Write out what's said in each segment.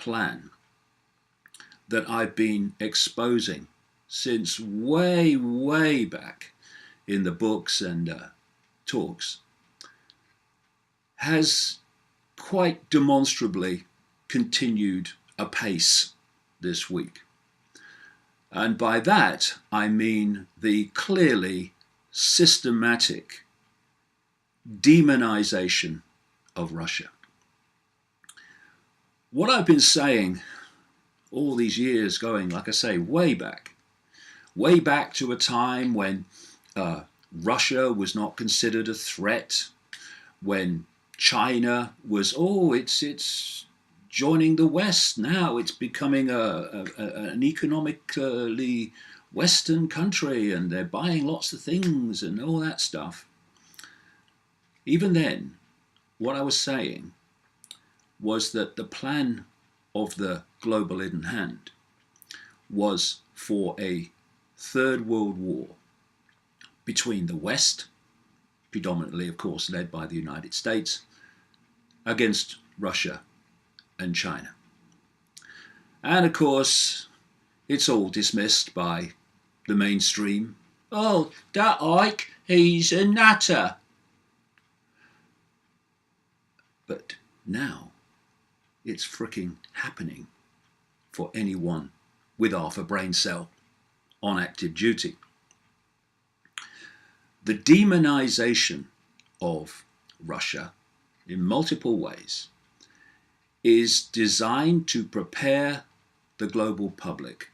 plan that I've been exposing since way, way back in the books and talks has quite demonstrably continued apace this week. And by that, I mean the clearly systematic demonization of Russia. What I've been saying all these years, going, like I say, way back to a time when Russia was not considered a threat, when China was, it's joining the West now, it's becoming an economically Western country, and they're buying lots of things and all that stuff. Even then, what I was saying was that the plan of the global hidden hand was for a third world war between the West, predominantly, of course, led by the United States, against Russia and China. And of course, it's all dismissed by the mainstream. Oh, that Icke, he's a nutter. But now it's fricking happening for anyone with half a brain cell on active duty. The demonization of Russia in multiple ways is designed to prepare the global public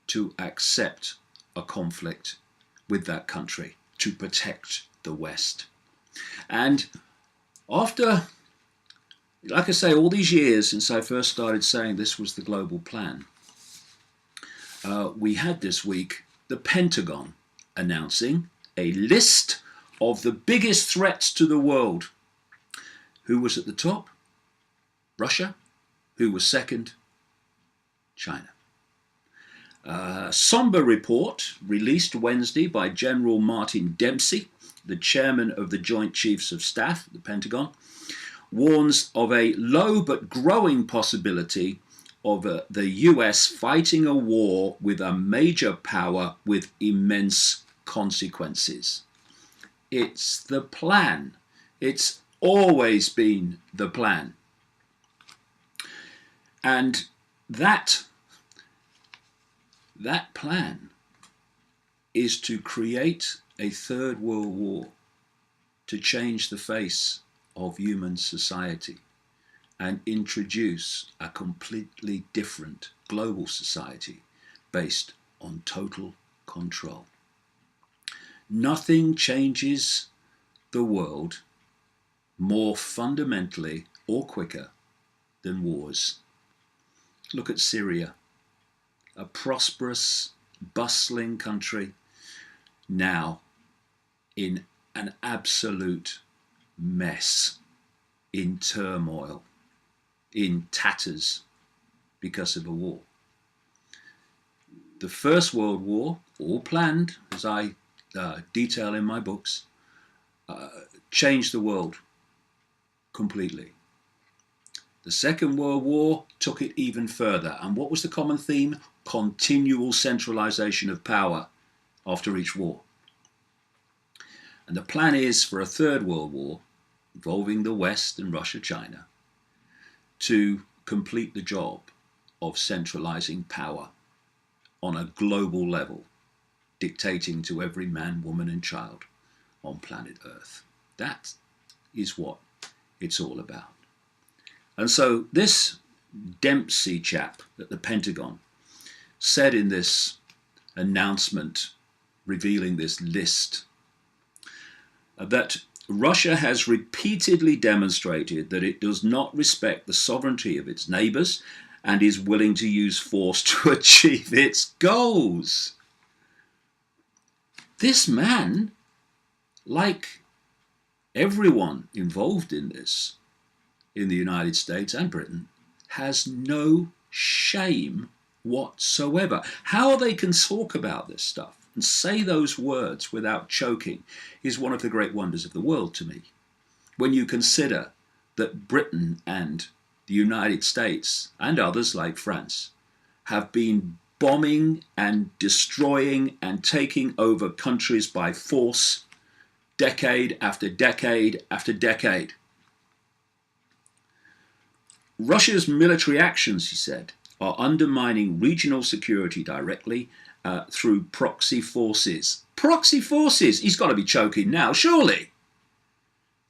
to accept a conflict with that country, to protect the West. And after, like I say, all these years since I first started saying this was the global plan, we had this week the Pentagon announcing a list of the biggest threats to the world. Who was at the top? Russia. Who was second? China. A somber report released Wednesday by General Martin Dempsey, the chairman of the Joint Chiefs of Staff, the Pentagon, warns of a low but growing possibility of the US fighting a war with a major power with immense consequences. It's the plan. It's always been the plan. And that plan is to create a third world war, to change the face of human society and introduce a completely different global society based on total control. Nothing changes the world more fundamentally or quicker than wars. Look at Syria, a prosperous, bustling country, now in an absolute mess, in turmoil, in tatters because of a war. The First World War, all planned, as I detail in my books, changed the world completely. The Second World War took it even further. And what was the common theme? Continual centralization of power after each war. And the plan is for a third world war involving the West and Russia, China, to complete the job of centralizing power on a global level, dictating to every man, woman and child on planet Earth. That is what it's all about. And so this Dempsey chap at the Pentagon said in this announcement revealing this list that Russia has repeatedly demonstrated that it does not respect the sovereignty of its neighbors and is willing to use force to achieve its goals. This man, like everyone involved in this, in the United States and Britain, has no shame whatsoever. How they can talk about this stuff and say those words without choking is one of the great wonders of the world to me. When you consider that Britain and the United States and others like France have been bombing and destroying and taking over countries by force, decade after decade after decade. Russia's military actions, he said, are undermining regional security directly through proxy forces. Proxy forces? He's got to be choking now, surely.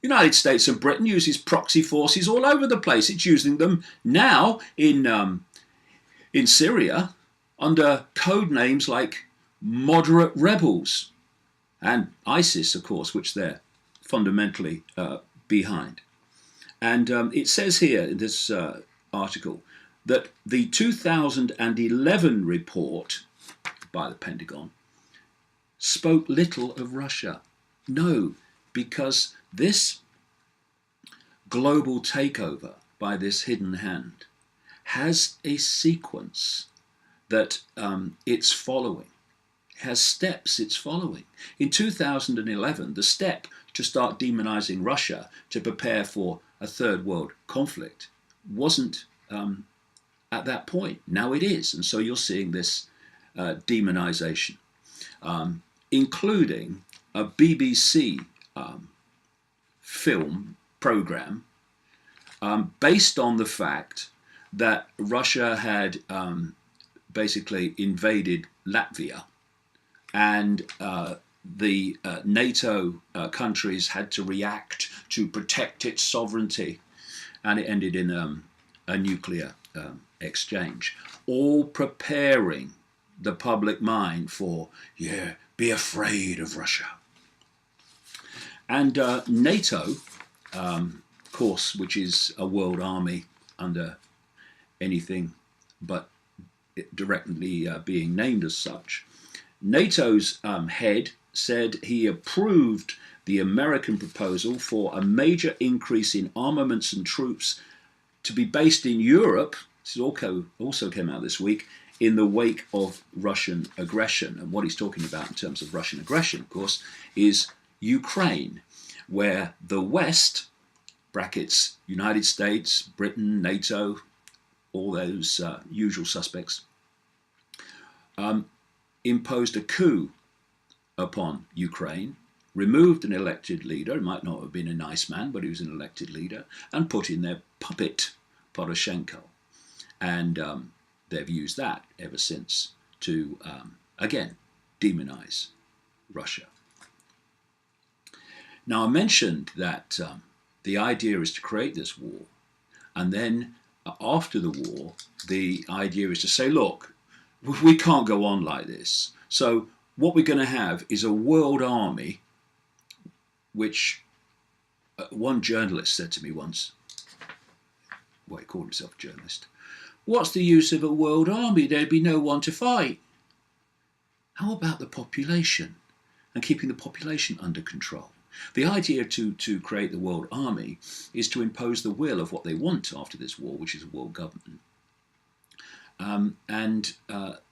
United States and Britain uses proxy forces all over the place. It's using them now in Syria under code names like moderate rebels and ISIS, of course, which they're fundamentally behind. And it says here in this article that the 2011 report by the Pentagon spoke little of Russia. No, because this global takeover by this hidden hand has a sequence that it's following, has steps it's following. In 2011, the step to start demonizing Russia to prepare for a third world conflict wasn't at that point. Now it is, and so you're seeing this demonization, including a BBC film program based on the fact that Russia had basically invaded Latvia, and the NATO countries had to react to protect its sovereignty, and it ended in a nuclear exchange, all preparing the public mind for, be afraid of Russia. And NATO, of course, which is a world army under anything but directly being named as such, NATO's head said he approved the American proposal for a major increase in armaments and troops to be based in Europe. This also came out this week, in the wake of Russian aggression. And what he's talking about in terms of Russian aggression, of course, is Ukraine, where the West, brackets United States, Britain, NATO, all those usual suspects, imposed a coup upon Ukraine, removed an elected leader. It might not have been a nice man, but he was an elected leader, and put in their puppet, Poroshenko. And they've used that ever since to, again, demonize Russia. Now, I mentioned that the idea is to create this war, and then after the war, the idea is to say, look, we can't go on like this. So what we're going to have is a world army, which one journalist said to me once, well, he called himself a journalist, what's the use of a world army? There'd be no one to fight. How about the population and keeping the population under control? The idea to create the world army is to impose the will of what they want after this war, which is a world government.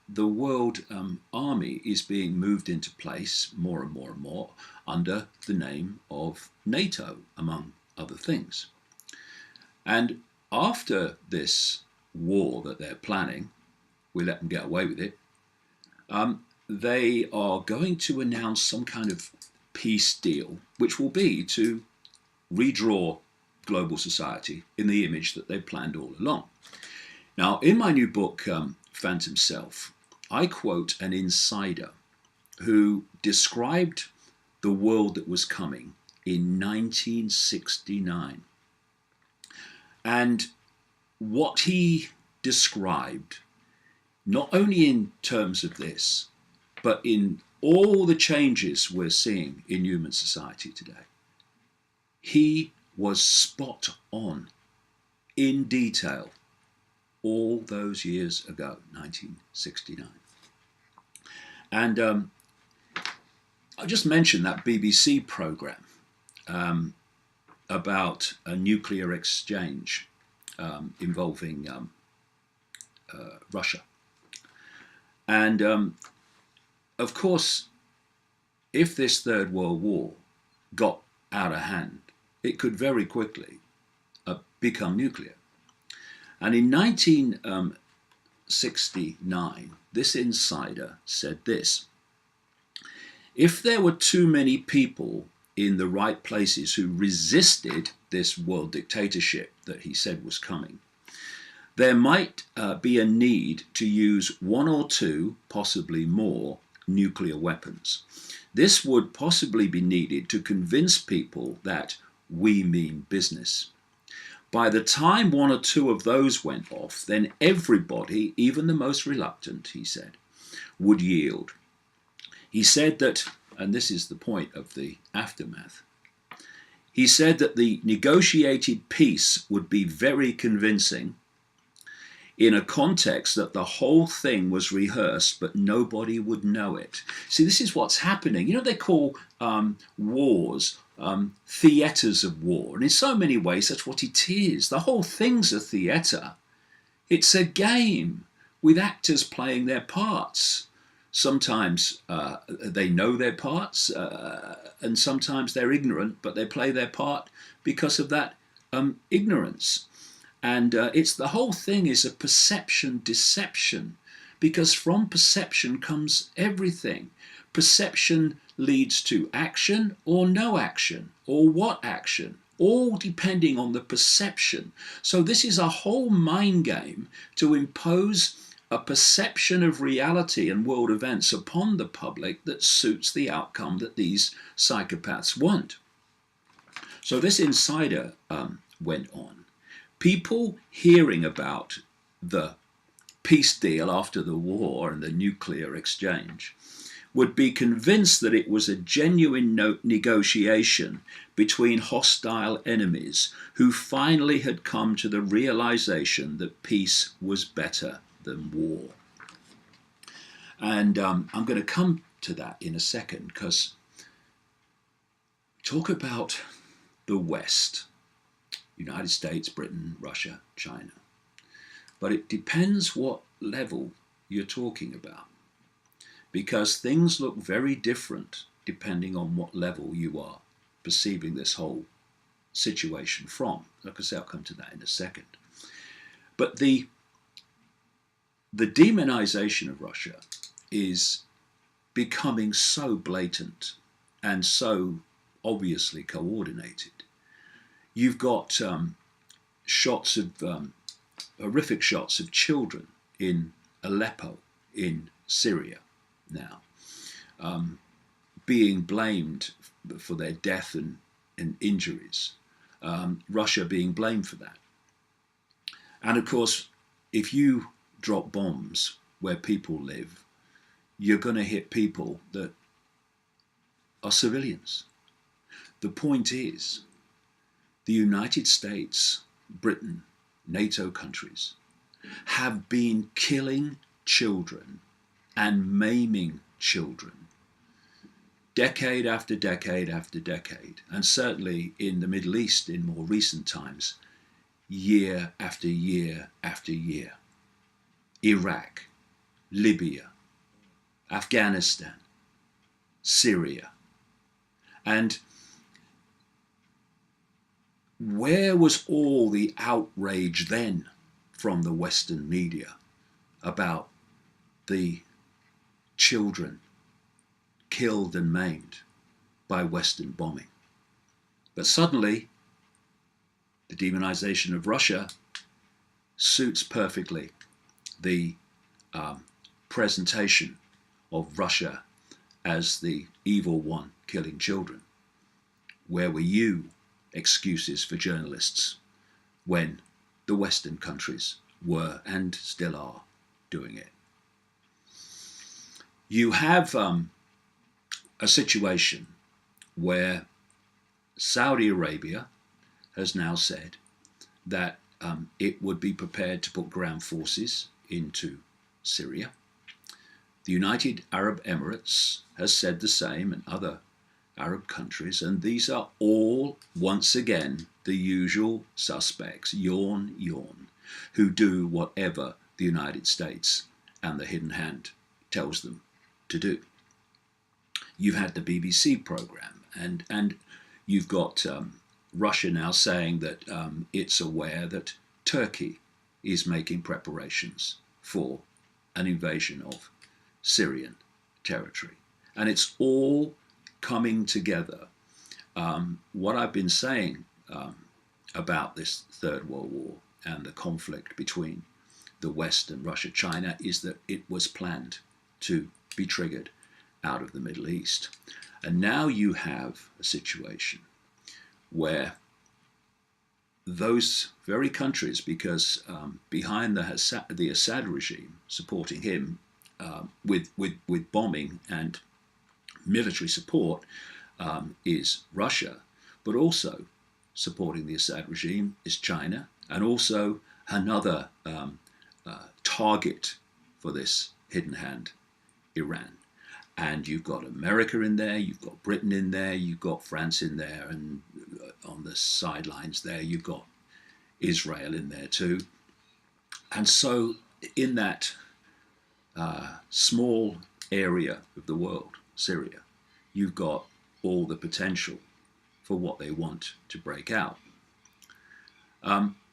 The world army is being moved into place more and more and more under the name of NATO, among other things. And after this war that they're planning, we let them get away with it, they are going to announce some kind of peace deal, which will be to redraw global society in the image that they planned all along. Now, in my new book, Phantom Self, I quote an insider who described the world that was coming in 1969. And what he described, not only in terms of this, but in all the changes we're seeing in human society today, he was spot on in detail all those years ago, 1969. And I just mentioned that BBC program about a nuclear exchange involving Russia. And of course, if this Third World War got out of hand, it could very quickly become nuclear. And in 1969, this insider said this: if there were too many people in the right places who resisted this world dictatorship that he said was coming, there might be a need to use one or two, possibly more, nuclear weapons. This would possibly be needed to convince people that we mean business. By the time one or two of those went off, then everybody, even the most reluctant, he said, would yield. He said that, and this is the point of the aftermath, he said that the negotiated peace would be very convincing in a context that the whole thing was rehearsed, but nobody would know it. See, this is what's happening. You know, they call wars theatres of war. And in so many ways, that's what it is. The whole thing's a theatre. It's a game with actors playing their parts. Sometimes they know their parts, and sometimes they're ignorant, but they play their part because of that ignorance. And it's the whole thing is a perception deception, because from perception comes everything. Perception leads to action or no action, or what action, all depending on the perception. So this is a whole mind game to impose a perception of reality and world events upon the public that suits the outcome that these psychopaths want. So this insider went on. People hearing about the peace deal after the war and the nuclear exchange would be convinced that it was a genuine negotiation between hostile enemies who finally had come to the realization that peace was better than war. And I'm going to come to that in a second, because talk about the West, United States, Britain, Russia, China. But it depends what level you're talking about, because things look very different depending on what level you are perceiving this whole situation from. Like I say, I'll come to that in a second. But the demonization of Russia is becoming so blatant and so obviously coordinated. You've got shots of horrific shots of children in Aleppo in Syria now, being blamed for their death and injuries. Russia being blamed for that. And of course, if you drop bombs where people live, you're going to hit people that are civilians. The point is, the United States, Britain, NATO countries have been killing children and maiming children decade after decade after decade, and certainly in the Middle East in more recent times, year after year after year. Iraq, Libya, Afghanistan, Syria. And where was all the outrage then from the Western media about the children killed and maimed by Western bombing? But suddenly, the demonization of Russia suits perfectly the presentation of Russia as the evil one killing children. Where were you? Excuses for journalists when the Western countries were and still are doing it. You have a situation where Saudi Arabia has now said that it would be prepared to put ground forces into Syria. The United Arab Emirates has said the same, and other Arab countries, and these are all, once again, the usual suspects, yawn, yawn, who do whatever the United States and the hidden hand tells them to do. You've had the BBC program, and you've got Russia now saying that it's aware that Turkey is making preparations for an invasion of Syrian territory. And it's all coming together. What I've been saying about this Third World War and the conflict between the West and Russia, China, is that it was planned to be triggered out of the Middle East. And now you have a situation where those very countries, because behind the Assad regime, supporting him with bombing and military support, is Russia, but also supporting the Assad regime is China, and also another target for this hidden hand, Iran. And you've got America in there, you've got Britain in there, you've got France in there, and on the sidelines there you've got Israel in there too. And so in that small area of the world, Syria, you've got all the potential for what they want to break out.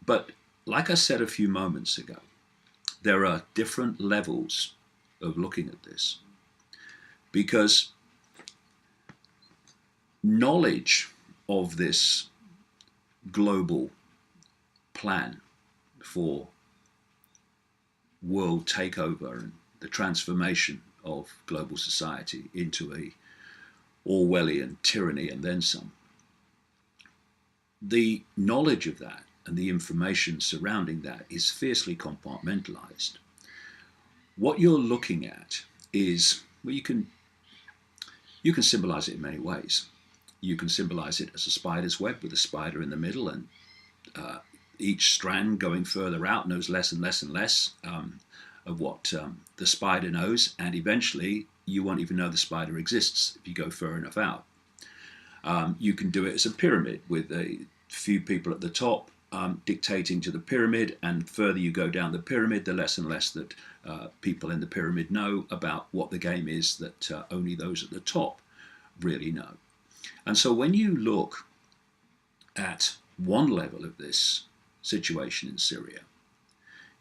But like I said a few moments ago, there are different levels of looking at this, because knowledge of this global plan for world takeover and the transformation of global society into a Orwellian tyranny and then some, the knowledge of that and the information surrounding that is fiercely compartmentalized. What you're looking at is, well, you can symbolize it in many ways. You can symbolize it as a spider's web with a spider in the middle, and each strand going further out knows less and less and less of what the spider knows, and eventually you won't even know the spider exists if you go far enough out. You can do it as a pyramid with a few people at the top dictating to the pyramid, and the further you go down the pyramid, the less and less that people in the pyramid know about what the game is that only those at the top really know. And so when you look at one level of this situation in Syria,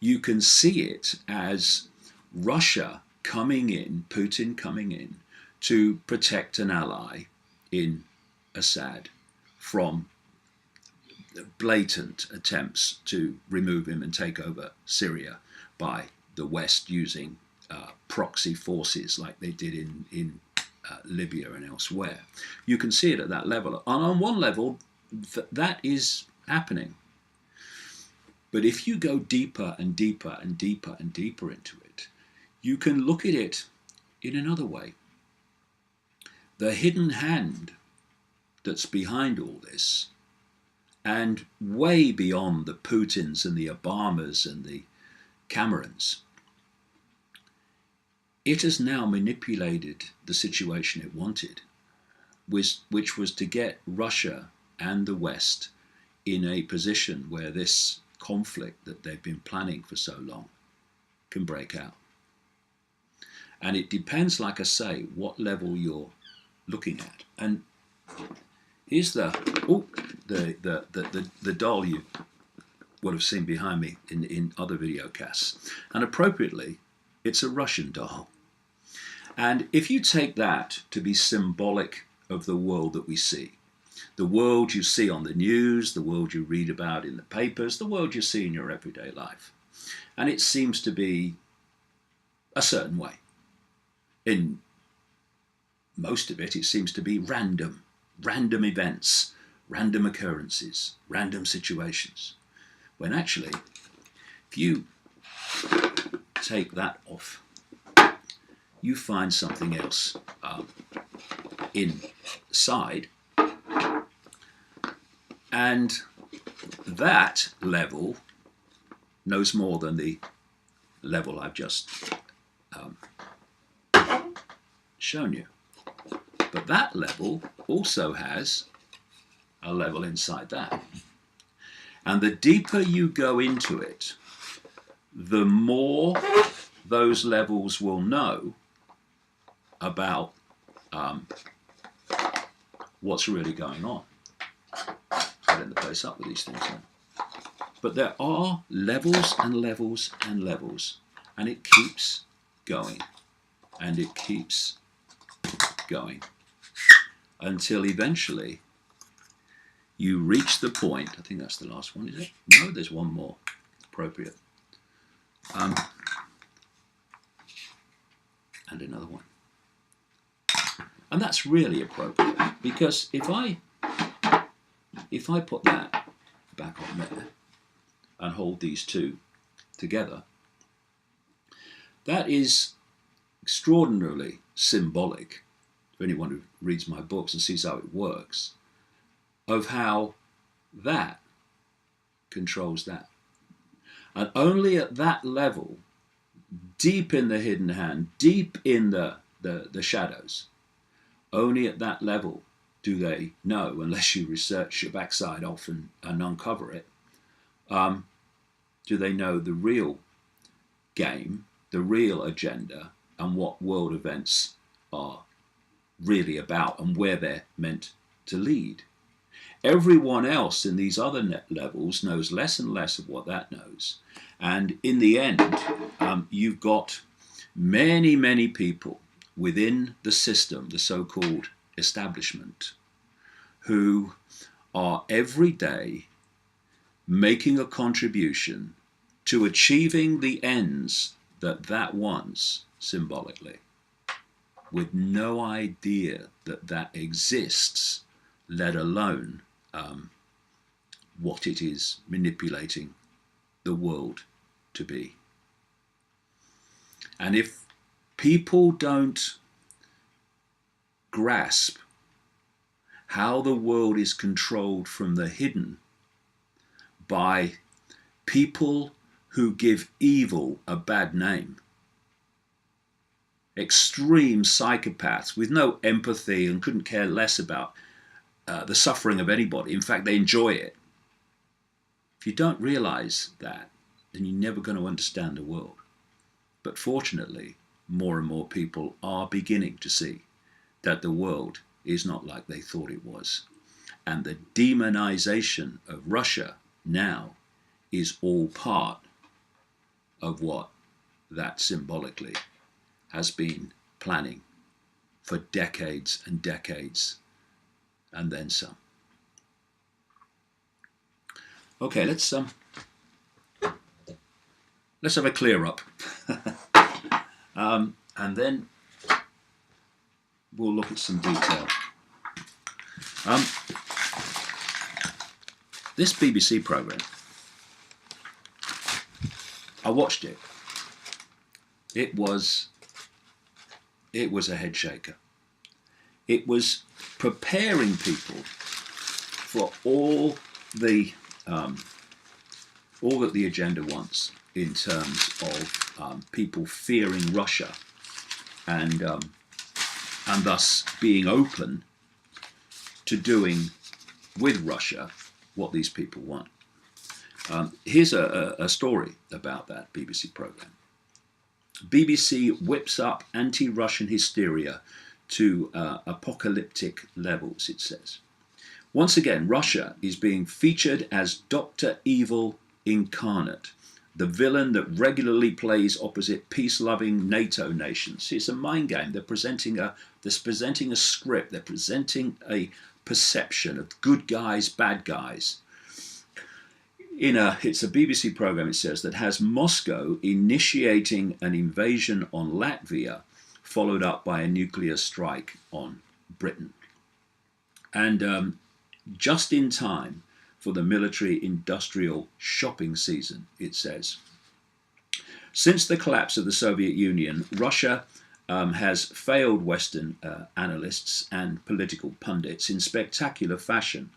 you can see it as Russia coming in, Putin coming in, to protect an ally in Assad from blatant attempts to remove him and take over Syria by the West using proxy forces like they did in Libya and elsewhere. You can see it at that level. And on one level, that is happening. But if you go deeper and deeper and deeper and deeper into it, you can look at it in another way. The hidden hand that's behind all this, and way beyond the Putins and the Obamas and the Camerons, it has now manipulated the situation it wanted, which was to get Russia and the West in a position where this conflict that they've been planning for so long can break out. And it depends, like I say, what level you're looking at. And here's the doll you would have seen behind me in other video casts. And appropriately, it's a Russian doll. And if you take that to be symbolic of the world that we see, the world you see on the news, the world you read about in the papers, the world you see in your everyday life, and it seems to be a certain way. In most of it, it seems to be random events, random occurrences, random situations. When actually, if you take that off, you find something else inside. And that level knows more than the level I've just shown you. But that level also has a level inside that. And the deeper you go into it, the more those levels will know about what's really going on. Setting the place up with these things now. But there are levels and levels and levels, and it keeps going, and it keeps going, until eventually you reach the point. I think that's the last one, is it? No, there's one more appropriate. And another one. And that's really appropriate, because if I put that back on there and hold these two together, that is extraordinarily symbolic, for anyone who reads my books and sees how it works, of how that controls that. And only at that level, deep in the hidden hand, deep in the shadows, only at that level do they know, unless you research your backside off and uncover it, do they know the real game, the real agenda, and what world events are really about and where they're meant to lead. Everyone else in these other levels knows less and less of what that knows. And in the end, you've got many, many people within the system, the so-called establishment, who are every day making a contribution to achieving the ends that wants, symbolically, with no idea that exists, let alone what it is manipulating the world to be. And if people don't grasp how the world is controlled from the hidden by people who give evil a bad name, extreme psychopaths with no empathy and couldn't care less about the suffering of anybody. In fact, they enjoy it. If you don't realize that, then you're never going to understand the world. But fortunately, more and more people are beginning to see that the world is not like they thought it was. And the demonization of Russia now is all part of what that symbolically has been planning for decades and decades, and then some. Okay, let's have a clear up, and then we'll look at some detail. This BBC program, I watched it. It was a head shaker. It was preparing people for all that the agenda wants in terms of people fearing Russia and thus being open to doing with Russia what these people want. Here's a story about that BBC program. BBC whips up anti-Russian hysteria to apocalyptic levels, it says. Once again, Russia is being featured as Dr. Evil incarnate, the villain that regularly plays opposite peace-loving NATO nations. It's a mind game. They're presenting a script. They're presenting a perception of good guys, bad guys. It's a BBC program, it says, that has Moscow initiating an invasion on Latvia, followed up by a nuclear strike on Britain. And just in time for the military-industrial shopping season, it says. Since the collapse of the Soviet Union, Russia has failed Western analysts and political pundits in spectacular fashion.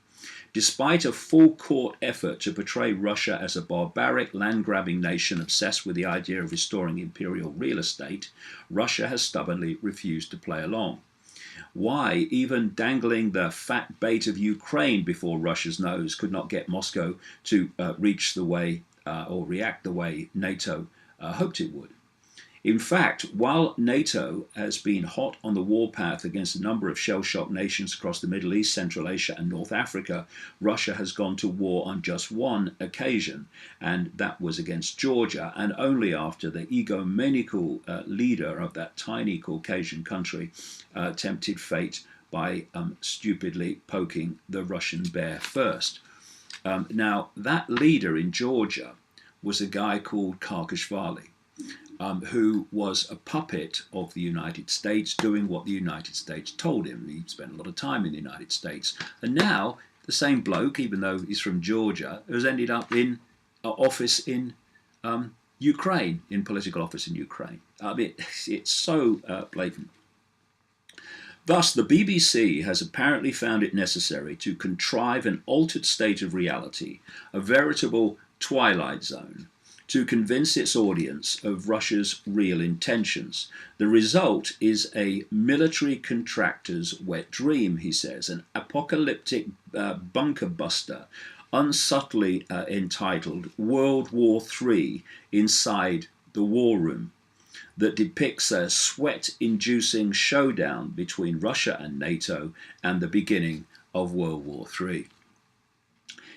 Despite a full-court effort to portray Russia as a barbaric, land-grabbing nation obsessed with the idea of restoring imperial real estate, Russia has stubbornly refused to play along. Why, even dangling the fat bait of Ukraine before Russia's nose could not get Moscow to reach the way or react the way NATO hoped it would. In fact, while NATO has been hot on the warpath against a number of shell-shocked nations across the Middle East, Central Asia, and North Africa, Russia has gone to war on just one occasion, and that was against Georgia, and only after the egomaniacal leader of that tiny Caucasian country tempted fate by stupidly poking the Russian bear first. Now, that leader in Georgia was a guy called Karkashvili, who was a puppet of the United States, doing what the United States told him. He spent a lot of time in the United States. And now, the same bloke, even though he's from Georgia, has ended up in office in Ukraine, in political office in Ukraine. I mean, it's so blatant. Thus, the BBC has apparently found it necessary to contrive an altered state of reality, a veritable twilight zone, to convince its audience of Russia's real intentions. The result is a military contractor's wet dream, he says, an apocalyptic bunker buster, unsubtly entitled World War III Inside the War Room, that depicts a sweat-inducing showdown between Russia and NATO and the beginning of World War III.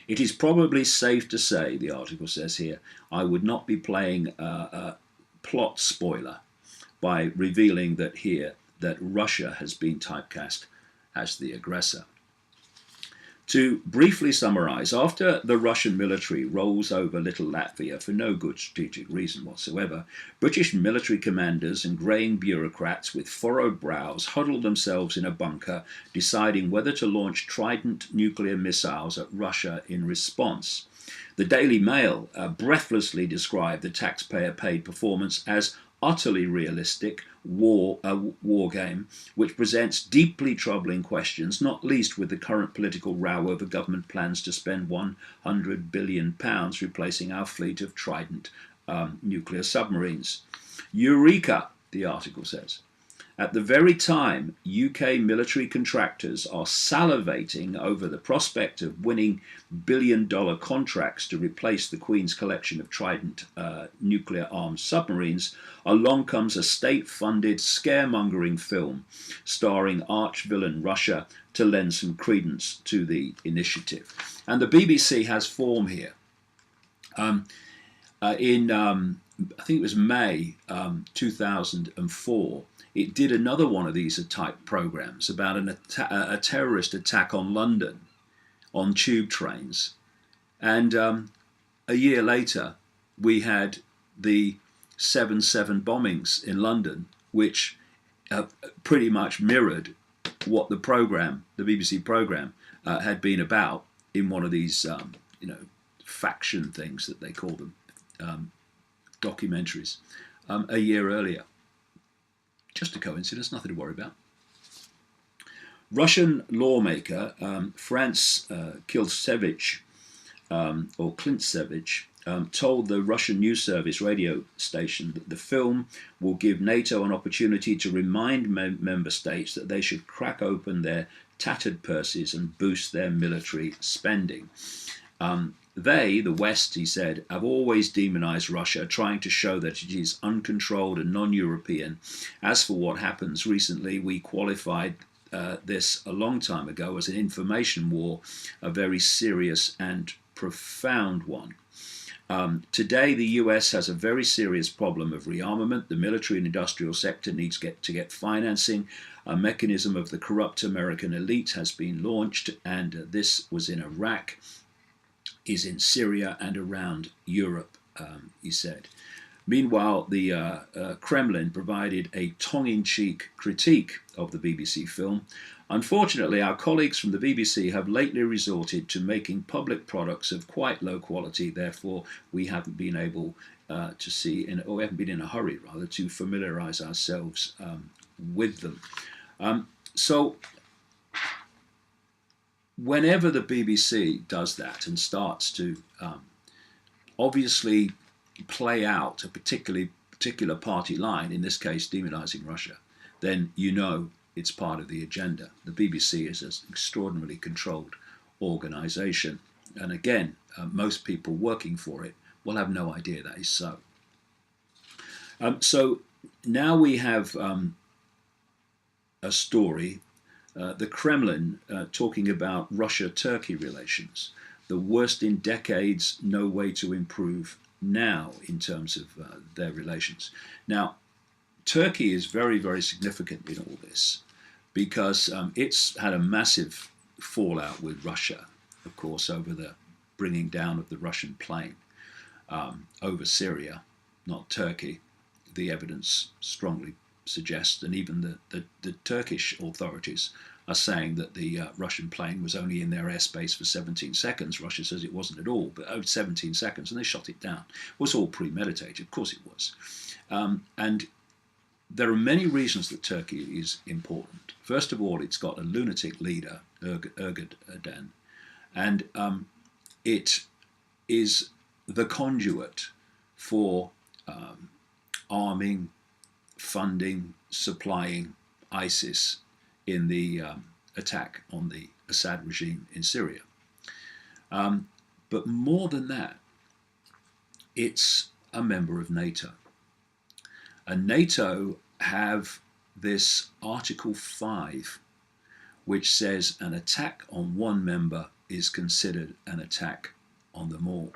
It is probably safe to say, the article says here, I would not be playing a plot spoiler by revealing that here that Russia has been typecast as the aggressor. To briefly summarize, after the Russian military rolls over little Latvia for no good strategic reason whatsoever, British military commanders and greying bureaucrats with furrowed brows huddle themselves in a bunker, deciding whether to launch Trident nuclear missiles at Russia in response. The Daily Mail breathlessly described the taxpayer-paid performance as utterly realistic war game, which presents deeply troubling questions, not least with the current political row over government plans to spend £100 billion replacing our fleet of Trident nuclear submarines. Eureka, the article says. At the very time UK military contractors are salivating over the prospect of winning billion-dollar contracts to replace the Queen's collection of Trident nuclear-armed submarines, along comes a state-funded scaremongering film starring arch-villain Russia to lend some credence to the initiative. And the BBC has form here. I think it was May 2004, it did another one of these type programs about a terrorist attack on London on tube trains. And a year later, we had the 7/7 bombings in London, which pretty much mirrored what the BBC program, had been about in one of these, faction things that they call them, documentaries, a year earlier. Just a coincidence, nothing to worry about. Russian lawmaker Franz Kiltsevich, told the Russian news service radio station that the film will give NATO an opportunity to remind member states that they should crack open their tattered purses and boost their military spending. They, the West, he said, have always demonized Russia, trying to show that it is uncontrolled and non-European. As for what happens recently, we qualified this a long time ago as an information war, a very serious and profound one. Today, the US has a very serious problem of rearmament. The military and industrial sector needs to get financing. A mechanism of the corrupt American elite has been launched, and this was in Iraq, is in Syria and around Europe, he said. Meanwhile, the Kremlin provided a tongue-in-cheek critique of the BBC film. Unfortunately, our colleagues from the BBC have lately resorted to making public products of quite low quality. Therefore, we haven't been able to see, or we haven't been in a hurry, rather, to familiarise ourselves with them. So, whenever the BBC does that and starts to obviously play out a particular party line, in this case demonising Russia, then you know it's part of the agenda. The BBC is an extraordinarily controlled organisation, and again, most people working for it will have no idea that is so. So now we have a story, the Kremlin talking about Russia-Turkey relations, the worst in decades, no way to improve now in terms of their relations. Now, Turkey is very, very significant in all this because it's had a massive fallout with Russia, of course, over the bringing down of the Russian plane over Syria, not Turkey. The evidence strongly suggests, and even the Turkish authorities are saying that the Russian plane was only in their airspace for 17 seconds. Russia says it wasn't at all, but over 17 seconds, and they shot it down. It was all premeditated. Of course it was. And there are many reasons that Turkey is important. First of all, it's got a lunatic leader, Erdogan, and it is the conduit for arming, funding, supplying ISIS in the attack on the Assad regime in Syria. But more than that, it's a member of NATO. And NATO have this Article 5, which says an attack on one member is considered an attack on them all.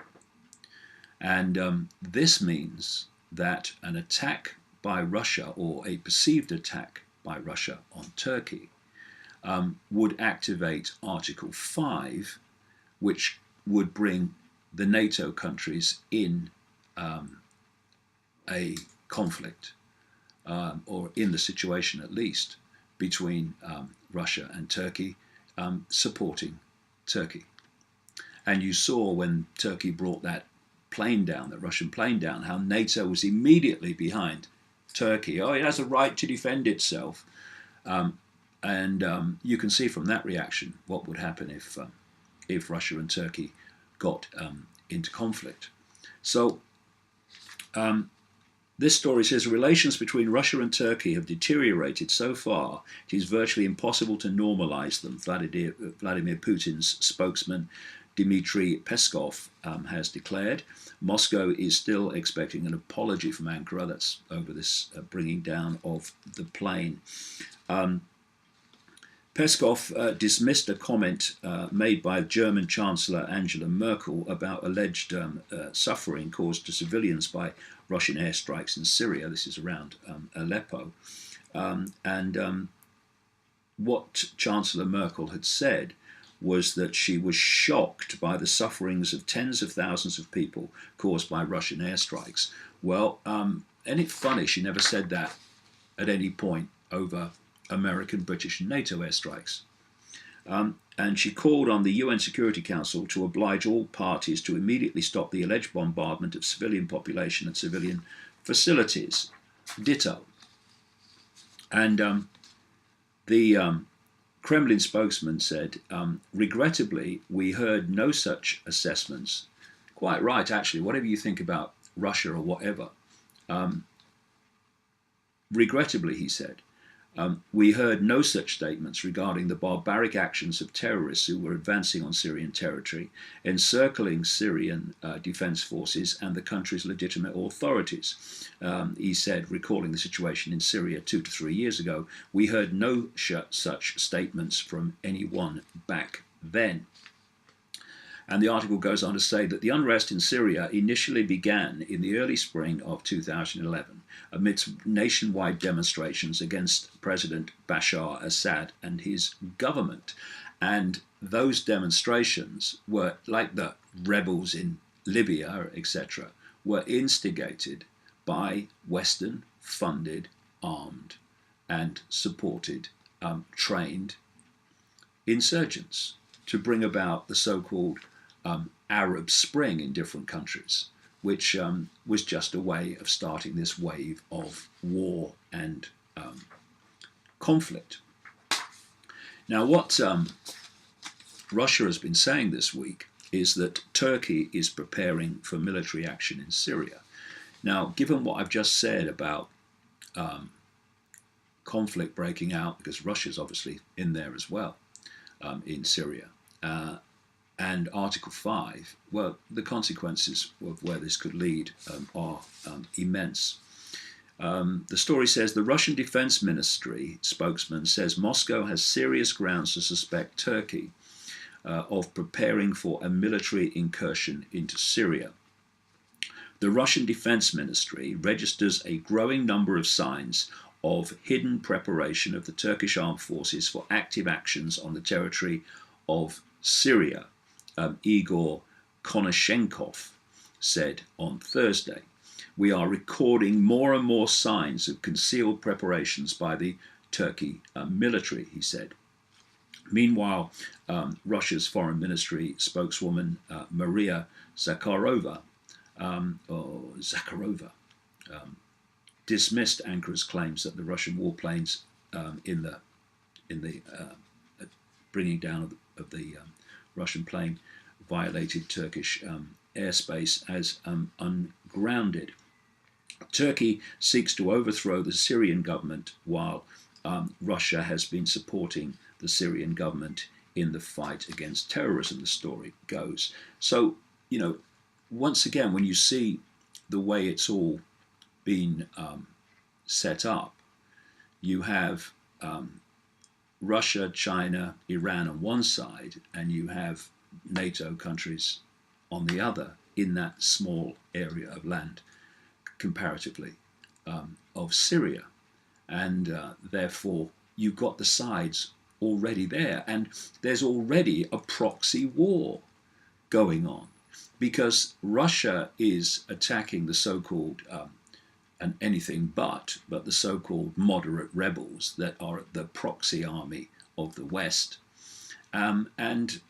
And this means that an attack by Russia, or a perceived attack by Russia on Turkey, would activate Article 5, which would bring the NATO countries in a conflict, or in the situation at least, between Russia and Turkey, supporting Turkey. And you saw when Turkey brought that plane down, that Russian plane down, how NATO was immediately behind Turkey. Oh, it has a right to defend itself. And you can see from that reaction what would happen if Russia and Turkey got into conflict. So this story says relations between Russia and Turkey have deteriorated so far it is virtually impossible to normalize them. Vladimir Putin's spokesman Dmitry Peskov has declared. Moscow is still expecting an apology from Ankara. That's over this bringing down of the plane. Peskov dismissed a comment made by German Chancellor Angela Merkel about alleged suffering caused to civilians by Russian airstrikes in Syria. This is around Aleppo. What Chancellor Merkel had said was that she was shocked by the sufferings of tens of thousands of people caused by Russian airstrikes. Well, and it's funny, she never said that at any point over American, British, and NATO airstrikes. And she called on the UN Security Council to oblige all parties to immediately stop the alleged bombardment of civilian population and civilian facilities. Ditto. And the Kremlin spokesman said, regrettably, we heard no such assessments. Quite right, actually, whatever you think about Russia or whatever. Regrettably, he said, we heard no such statements regarding the barbaric actions of terrorists who were advancing on Syrian territory, encircling Syrian defense forces and the country's legitimate authorities. He said, recalling the situation in Syria 2 to 3 years ago, we heard no such statements from anyone back then. And the article goes on to say that the unrest in Syria initially began in the early spring of 2011 amidst nationwide demonstrations against President Bashar Assad and his government. And those demonstrations were, like the rebels in Libya, etc., were instigated by Western funded, armed, and supported, trained insurgents to bring about the so-called Arab Spring in different countries, which was just a way of starting this wave of war and conflict. Now, what Russia has been saying this week is that Turkey is preparing for military action in Syria. Now, given what I've just said about conflict breaking out, because Russia's obviously in there as well, in Syria, and Article 5, well, the consequences of where this could lead are immense. The story says the Russian Defense Ministry spokesman says Moscow has serious grounds to suspect Turkey of preparing for a military incursion into Syria. The Russian Defense Ministry registers a growing number of signs of hidden preparation of the Turkish armed forces for active actions on the territory of Syria, Igor Konashenkov said on Thursday. We are recording more and more signs of concealed preparations by the Turkey military, he said. Meanwhile, Russia's foreign ministry spokeswoman Maria Zakharova dismissed Ankara's claims that the Russian warplanes in the bringing down of the Russian plane violated Turkish airspace as ungrounded. Turkey seeks to overthrow the Syrian government while Russia has been supporting the Syrian government in the fight against terrorism, the story goes. So, once again, when you see the way it's all been set up, you have Russia, China, Iran on one side, and you have NATO countries on the other in that small area of land, comparatively, of Syria. And therefore, you've got the sides already there. And there's already a proxy war going on because Russia is attacking the so-called and anything but the so-called moderate rebels that are the proxy army of the West, and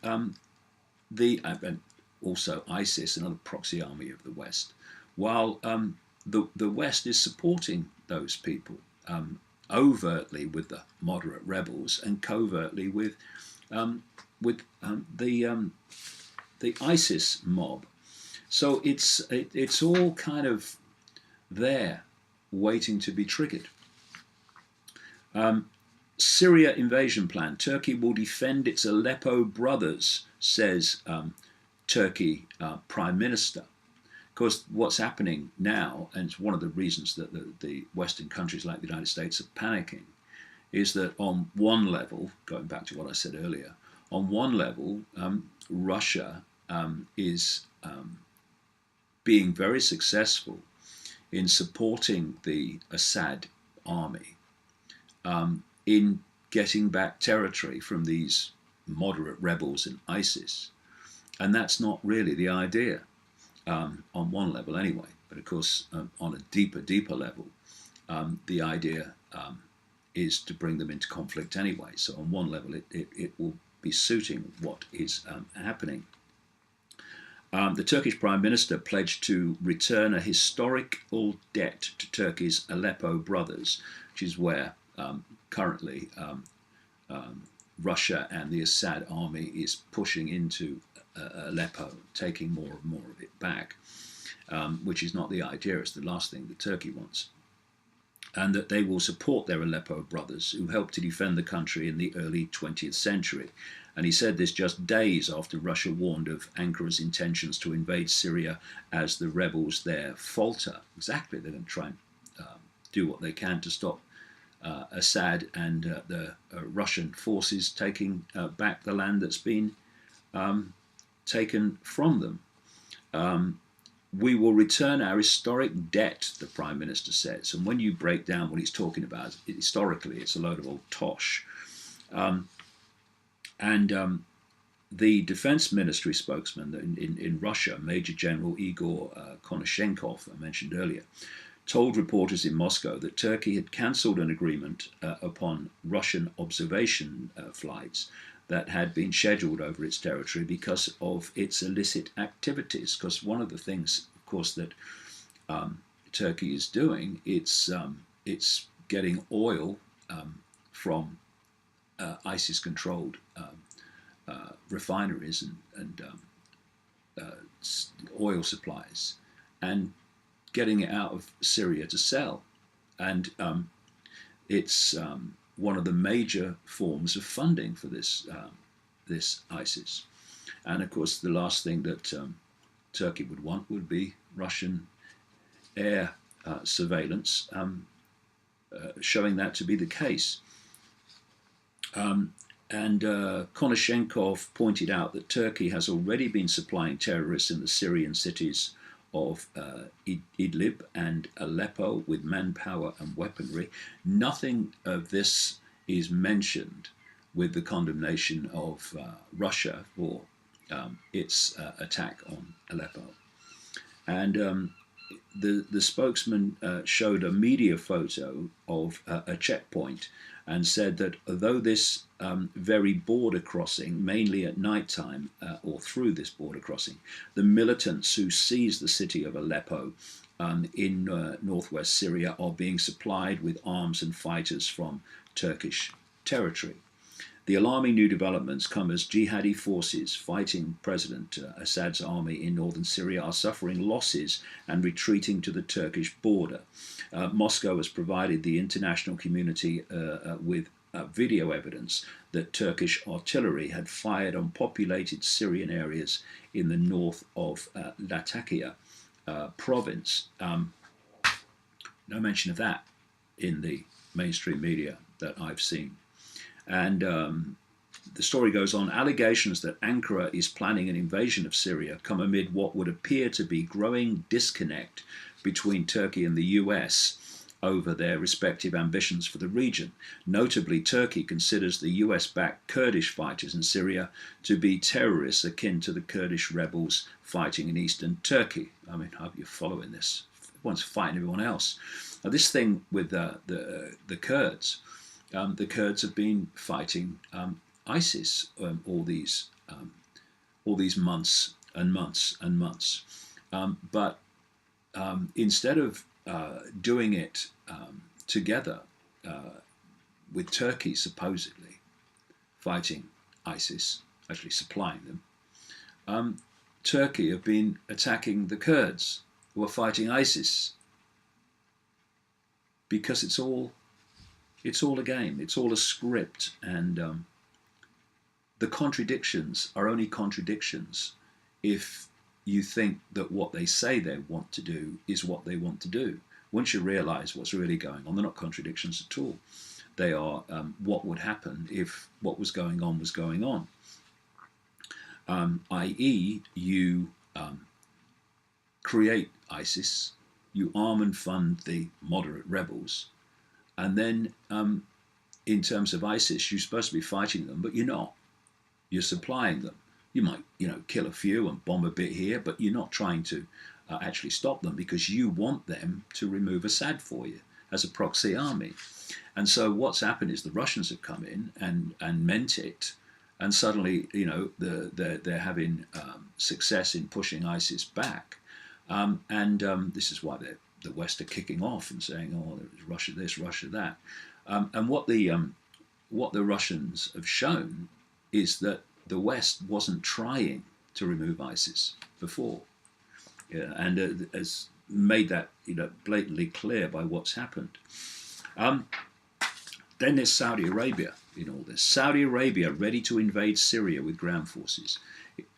also ISIS, another proxy army of the West, while the West is supporting those people overtly with the moderate rebels and covertly with the ISIS mob. So it's all kind of there, waiting to be triggered. Syria invasion plan. Turkey will defend its Aleppo brothers, says Turkey Prime Minister. Of course, what's happening now, and it's one of the reasons that the Western countries like the United States are panicking, is that on one level, going back to what I said earlier, on one level, Russia is being very successful in supporting the Assad army in getting back territory from these moderate rebels in ISIS. And that's not really the idea, on one level anyway. But of course, on a deeper level, the idea is to bring them into conflict anyway. So on one level, it will be suiting what is happening. The Turkish Prime Minister pledged to return a historical debt to Turkey's Aleppo brothers, which is where currently Russia and the Assad army is pushing into Aleppo, taking more and more of it back, which is not the idea. It's the last thing that Turkey wants. And that they will support their Aleppo brothers who helped to defend the country in the early 20th century. And he said this just days after Russia warned of Ankara's intentions to invade Syria as the rebels there falter. Exactly, they're going to try and do what they can to stop Assad and the Russian forces taking back the land that's been taken from them. We will return our historic debt, the Prime Minister says. And when you break down what he's talking about, historically, it's a load of old tosh. The Defense Ministry spokesman in Russia, Major General Igor Konashenkov, I mentioned earlier, told reporters in Moscow that Turkey had cancelled an agreement upon Russian observation flights that had been scheduled over its territory because of its illicit activities. Because one of the things, of course, that Turkey is doing, it's getting oil from ISIS-controlled refineries and oil supplies, and getting it out of Syria to sell. And it's one of the major forms of funding for this ISIS. And of course, the last thing that Turkey would want would be Russian air surveillance showing that to be the case. And Konashenkov pointed out that Turkey has already been supplying terrorists in the Syrian cities of Idlib and Aleppo with manpower and weaponry. Nothing of this is mentioned with the condemnation of Russia for its attack on Aleppo. And the spokesman showed a media photo of a checkpoint and said that although this very border crossing, mainly at night time, or through this border crossing, the militants who seized the city of Aleppo in northwest Syria are being supplied with arms and fighters from Turkish territory. The alarming new developments come as jihadi forces fighting President Assad's army in northern Syria are suffering losses and retreating to the Turkish border. Moscow has provided the international community with video evidence that Turkish artillery had fired on populated Syrian areas in the north of Latakia province. No mention of that in the mainstream media that I've seen. And the story goes on, allegations that Ankara is planning an invasion of Syria come amid what would appear to be growing disconnect between Turkey and the US over their respective ambitions for the region. Notably, Turkey considers the US-backed Kurdish fighters in Syria to be terrorists akin to the Kurdish rebels fighting in eastern Turkey. I mean, I hope you're following this. Everyone's fighting everyone else. Now, this thing with the Kurds, the Kurds have been fighting ISIS all these months and months and months. But instead of doing it together with Turkey supposedly fighting ISIS, actually supplying them, Turkey have been attacking the Kurds who are fighting ISIS, because it's all a game, it's all a script, and the contradictions are only contradictions if you think that what they say they want to do is what they want to do. Once you realize what's really going on, they're not contradictions at all. They are what would happen if what was going on was going on. I.e., you create ISIS, you arm and fund the moderate rebels, and then in terms of ISIS, you're supposed to be fighting them, but you're not. You're supplying them. You might, kill a few and bomb a bit here, but you're not trying to actually stop them, because you want them to remove Assad for you as a proxy army. And so what's happened is the Russians have come in and meant it, and suddenly, they're having success in pushing ISIS back. This is why the West are kicking off and saying, "Oh, there's Russia this, Russia that," and what the Russians have shown is that the West wasn't trying to remove ISIS before, and has made that blatantly clear by what's happened. Then there's Saudi Arabia in all this. Saudi Arabia ready to invade Syria with ground forces.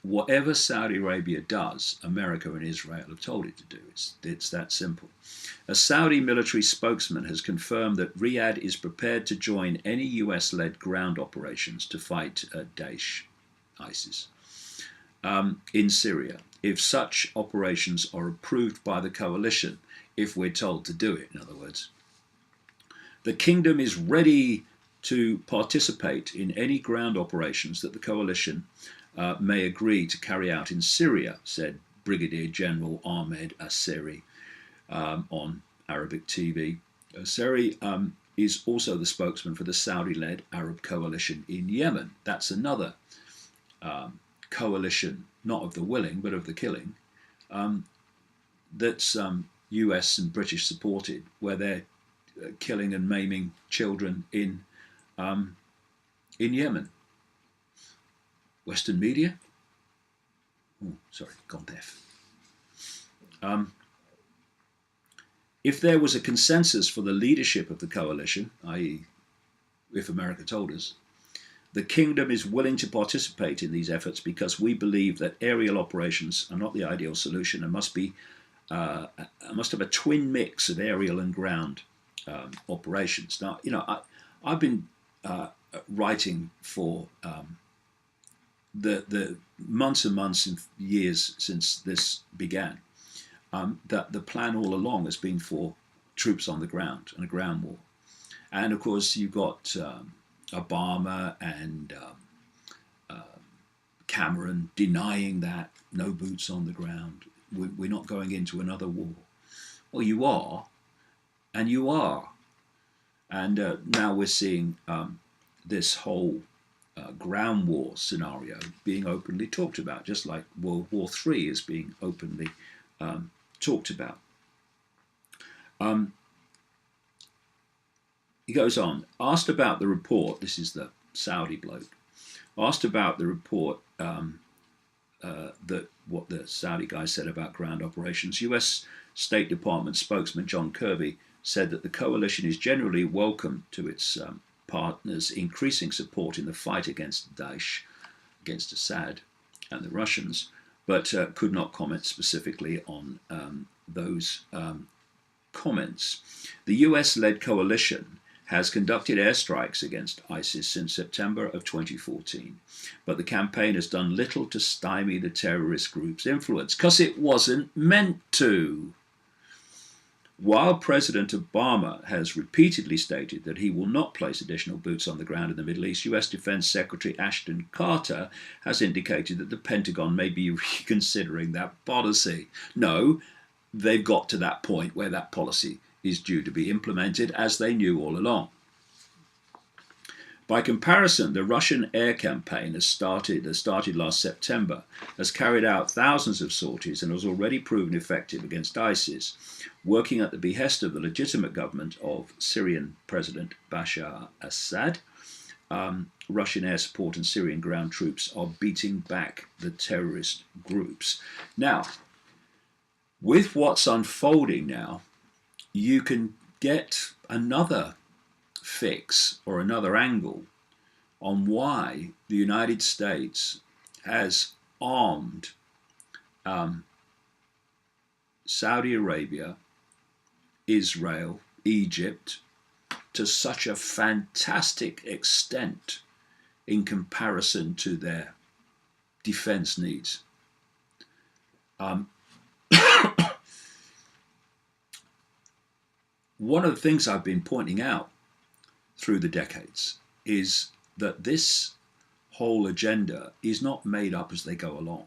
Whatever Saudi Arabia does, America and Israel have told it to do. It's that simple. A Saudi military spokesman has confirmed that Riyadh is prepared to join any US-led ground operations to fight Daesh, ISIS, in Syria, if such operations are approved by the coalition, if we're told to do it, in other words. The kingdom is ready to participate in any ground operations that the coalition may agree to carry out in Syria, said Brigadier General Ahmed Asseri on Arabic TV. Asseri is also the spokesman for the Saudi-led Arab coalition in Yemen. That's another coalition, not of the willing, but of the killing, that's US and British supported, where they're killing and maiming children in Yemen. Western media? Oh, sorry, gone deaf. If there was a consensus for the leadership of the coalition, i.e., if America told us, the kingdom is willing to participate in these efforts because we believe that aerial operations are not the ideal solution and must be must have a twin mix of aerial and ground operations. Now, I've been writing for the months and months and years since this began, that the plan all along has been for troops on the ground and a ground war. And of course, you've got Obama and Cameron denying that, no boots on the ground. We're not going into another war. Well, you are, and you are. And now we're seeing this whole ground war scenario being openly talked about, just like World War III is being openly talked about. He goes on, asked about the report, this is the Saudi bloke, asked about the report that what the Saudi guy said about ground operations. US State Department spokesman John Kirby said that the coalition is generally welcome to its partners, increasing support in the fight against Daesh, against Assad and the Russians, but could not comment specifically on those comments. The US-led coalition has conducted airstrikes against ISIS since September of 2014, but the campaign has done little to stymie the terrorist group's influence, because it wasn't meant to. While President Obama has repeatedly stated that he will not place additional boots on the ground in the Middle East, US Defense Secretary Ashton Carter has indicated that the Pentagon may be reconsidering that policy. No, they've got to that point where that policy is due to be implemented, as they knew all along. By comparison, the Russian air campaign has started last September, has carried out thousands of sorties and has already proven effective against ISIS, working at the behest of the legitimate government of Syrian President Bashar Assad. Russian air support and Syrian ground troops are beating back the terrorist groups. Now, with what's unfolding now, you can get another fix or another angle on why the United States has armed Saudi Arabia, Israel, Egypt to such a fantastic extent in comparison to their defense needs. One of the things I've been pointing out through the decades is that this whole agenda is not made up as they go along.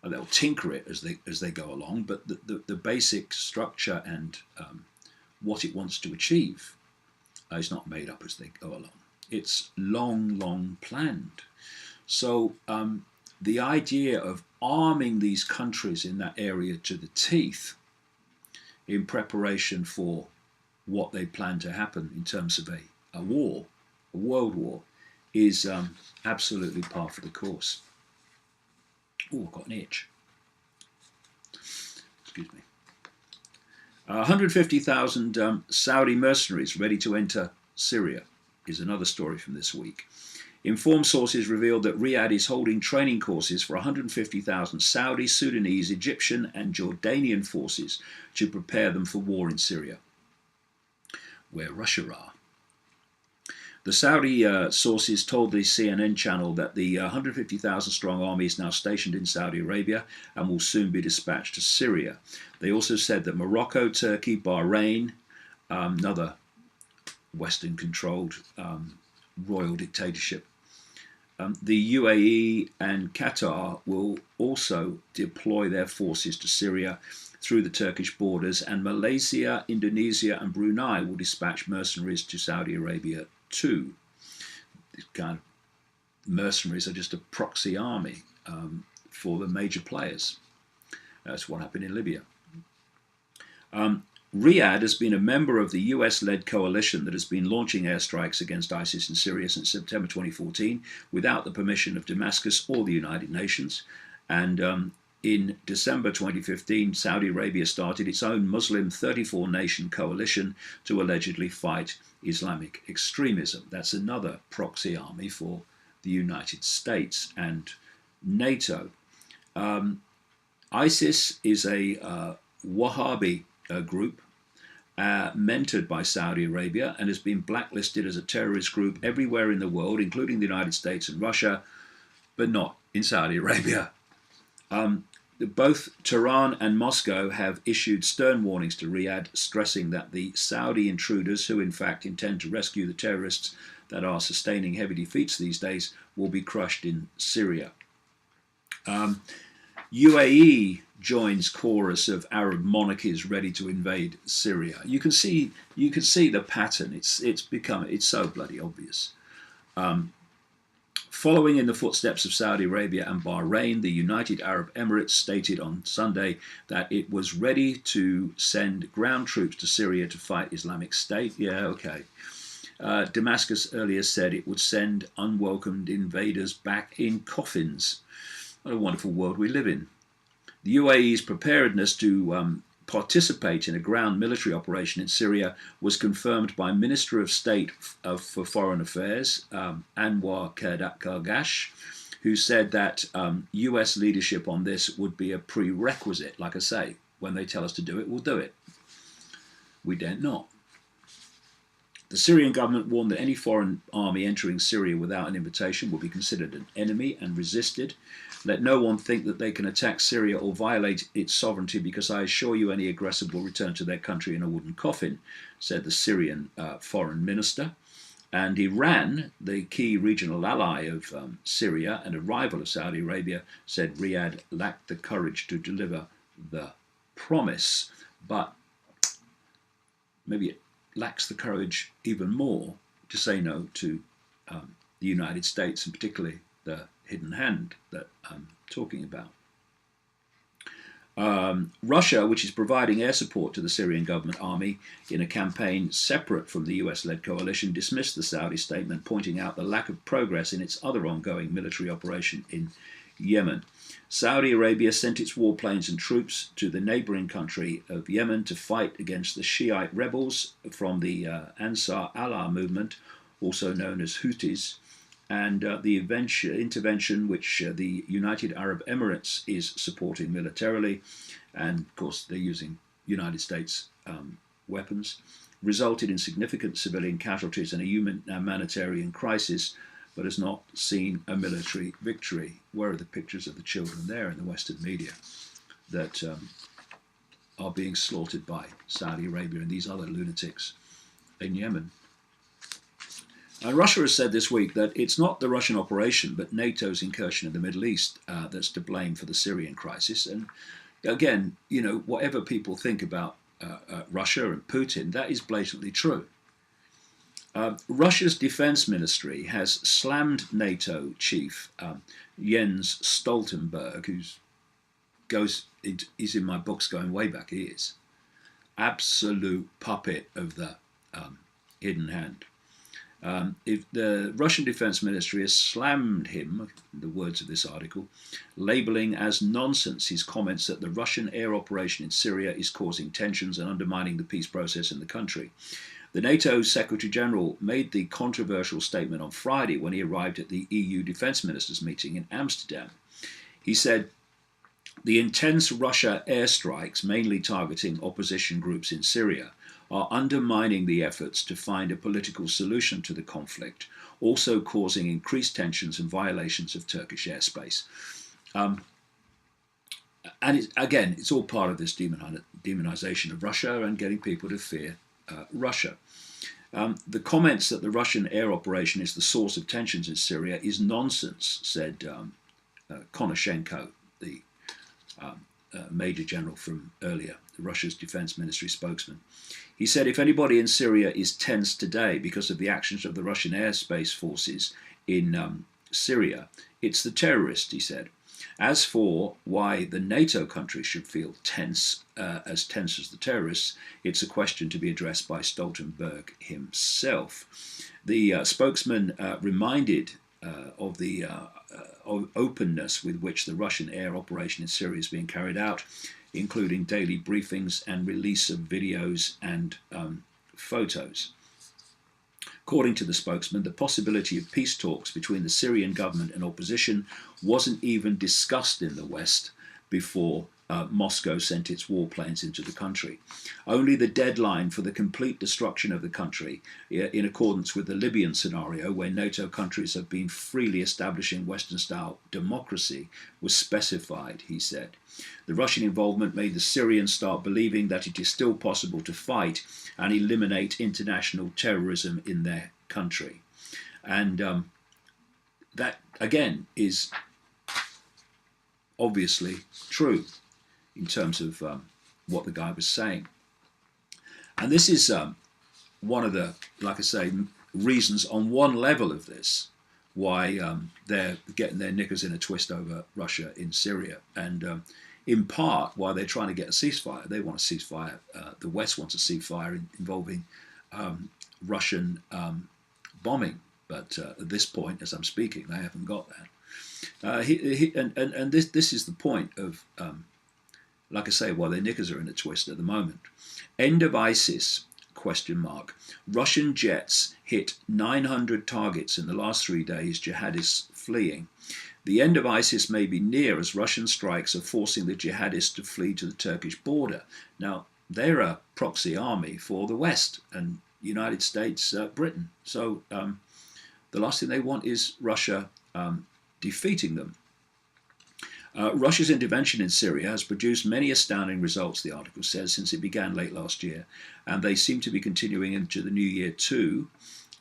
They'll tinker it as they go along, but the basic structure and what it wants to achieve is not made up as they go along. It's long planned. So the idea of arming these countries in that area to the teeth in preparation for what they plan to happen in terms of a war, a world war, is absolutely par for the course. Oh, I've got an itch. Excuse me. 150,000 Saudi mercenaries ready to enter Syria is another story from this week. Informed sources revealed that Riyadh is holding training courses for 150,000 Saudi, Sudanese, Egyptian and Jordanian forces to prepare them for war in Syria, where Russia are. The Saudi sources told the CNN channel that the 150,000 strong army is now stationed in Saudi Arabia and will soon be dispatched to Syria. They also said that Morocco, Turkey, Bahrain, another Western-controlled royal dictatorship, the UAE and Qatar will also deploy their forces to Syria through the Turkish borders, and Malaysia, Indonesia and Brunei will dispatch mercenaries to Saudi Arabia too. These kind of mercenaries are just a proxy army for the major players. That's what happened in Libya. Riyadh has been a member of the US-led coalition that has been launching airstrikes against ISIS in Syria since September 2014 without the permission of Damascus or the United Nations. And in December 2015, Saudi Arabia started its own Muslim 34-nation coalition to allegedly fight Islamic extremism. That's another proxy army for the United States and NATO. ISIS is a Wahhabi group mentored by Saudi Arabia and has been blacklisted as a terrorist group everywhere in the world, including the United States and Russia, but not in Saudi Arabia. Both Tehran and Moscow have issued stern warnings to Riyadh, stressing that the Saudi intruders, who in fact intend to rescue the terrorists that are sustaining heavy defeats these days, will be crushed in Syria. UAE joins chorus of Arab monarchies ready to invade Syria. You can see the pattern. It's so bloody obvious. Following in the footsteps of Saudi Arabia and Bahrain, the United Arab Emirates stated on Sunday that it was ready to send ground troops to Syria to fight Islamic State. Yeah, okay. Damascus earlier said it would send unwelcomed invaders back in coffins. What a wonderful world we live in. The UAE's preparedness to participate in a ground military operation in Syria was confirmed by Minister of State for Foreign Affairs, Anwar Kargash, who said that US leadership on this would be a prerequisite. Like I say, when they tell us to do it, we'll do it. We dare not. The Syrian government warned that any foreign army entering Syria without an invitation will be considered an enemy and resisted. Let no one think that they can attack Syria or violate its sovereignty, because I assure you any aggressor will return to their country in a wooden coffin, said the Syrian foreign minister. And Iran, the key regional ally of Syria and a rival of Saudi Arabia, said Riyadh lacked the courage to deliver the promise. But maybe it lacks the courage even more to say no to the United States, and particularly the hidden hand that I'm talking about. Russia, which is providing air support to the Syrian government army in a campaign separate from the US-led coalition, dismissed the Saudi statement, pointing out the lack of progress in its other ongoing military operation in Yemen. Saudi Arabia sent its warplanes and troops to the neighboring country of Yemen to fight against the Shiite rebels from the Ansar Allah movement, also known as Houthis, and the intervention which the United Arab Emirates is supporting militarily, and of course they're using United States weapons, resulted in significant civilian casualties and a humanitarian crisis, but has not seen a military victory. Where are the pictures of the children there in the Western media that are being slaughtered by Saudi Arabia and these other lunatics in Yemen? And Russia has said this week that it's not the Russian operation, but NATO's incursion in the Middle East that's to blame for the Syrian crisis. And again, you know, whatever people think about Russia and Putin, that is blatantly true. Russia's defense ministry has slammed NATO chief Jens Stoltenberg, he's in my books going way back. He is absolute puppet of the hidden hand. If the Russian Defense Ministry has slammed him, in the words of this article, labeling as nonsense his comments that the Russian air operation in Syria is causing tensions and undermining the peace process in the country. The NATO Secretary General made the controversial statement on Friday when he arrived at the EU Defence Ministers meeting in Amsterdam. He said, "The intense Russia airstrikes, mainly targeting opposition groups in Syria, are undermining the efforts to find a political solution to the conflict, also causing increased tensions and violations of Turkish airspace." And it's all part of this demonization of Russia and getting people to fear Russia. The comments that the Russian air operation is the source of tensions in Syria is nonsense, said Konashenko, the Major General from earlier, Russia's Defense Ministry spokesman. He said, "If anybody in Syria is tense today because of the actions of the Russian airspace forces in Syria, it's the terrorists," he said. As for why the NATO countries should feel tense as the terrorists, it's a question to be addressed by Stoltenberg himself. The spokesman reminded of the openness with which the Russian air operation in Syria is being carried out, including daily briefings and release of videos and photos. According to the spokesman, the possibility of peace talks between the Syrian government and opposition wasn't even discussed in the West before Moscow sent its warplanes into the country. Only the deadline for the complete destruction of the country, in accordance with the Libyan scenario, where NATO countries have been freely establishing Western-style democracy, was specified, he said. The Russian involvement made the Syrians start believing that it is still possible to fight and eliminate international terrorism in their country. And that, again, is obviously true in terms of what the guy was saying. And this is one of the, like I say, reasons on one level of this why they're getting their knickers in a twist over Russia in Syria. And in part, why they're trying to get a ceasefire. They want a ceasefire. The West wants a ceasefire involving Russian bombing. But at this point, as I'm speaking, they haven't got that. And this is the point of, like I say, why their knickers are in a twist at the moment. End of ISIS, ? Russian jets hit 900 targets in the last 3 days, jihadists fleeing. The end of ISIS may be near as Russian strikes are forcing the jihadists to flee to the Turkish border. Now, they're a proxy army for the West and United States, Britain. So the last thing they want is Russia defeating them. Russia's intervention in Syria has produced many astounding results, the article says, since it began late last year, and they seem to be continuing into the new year too.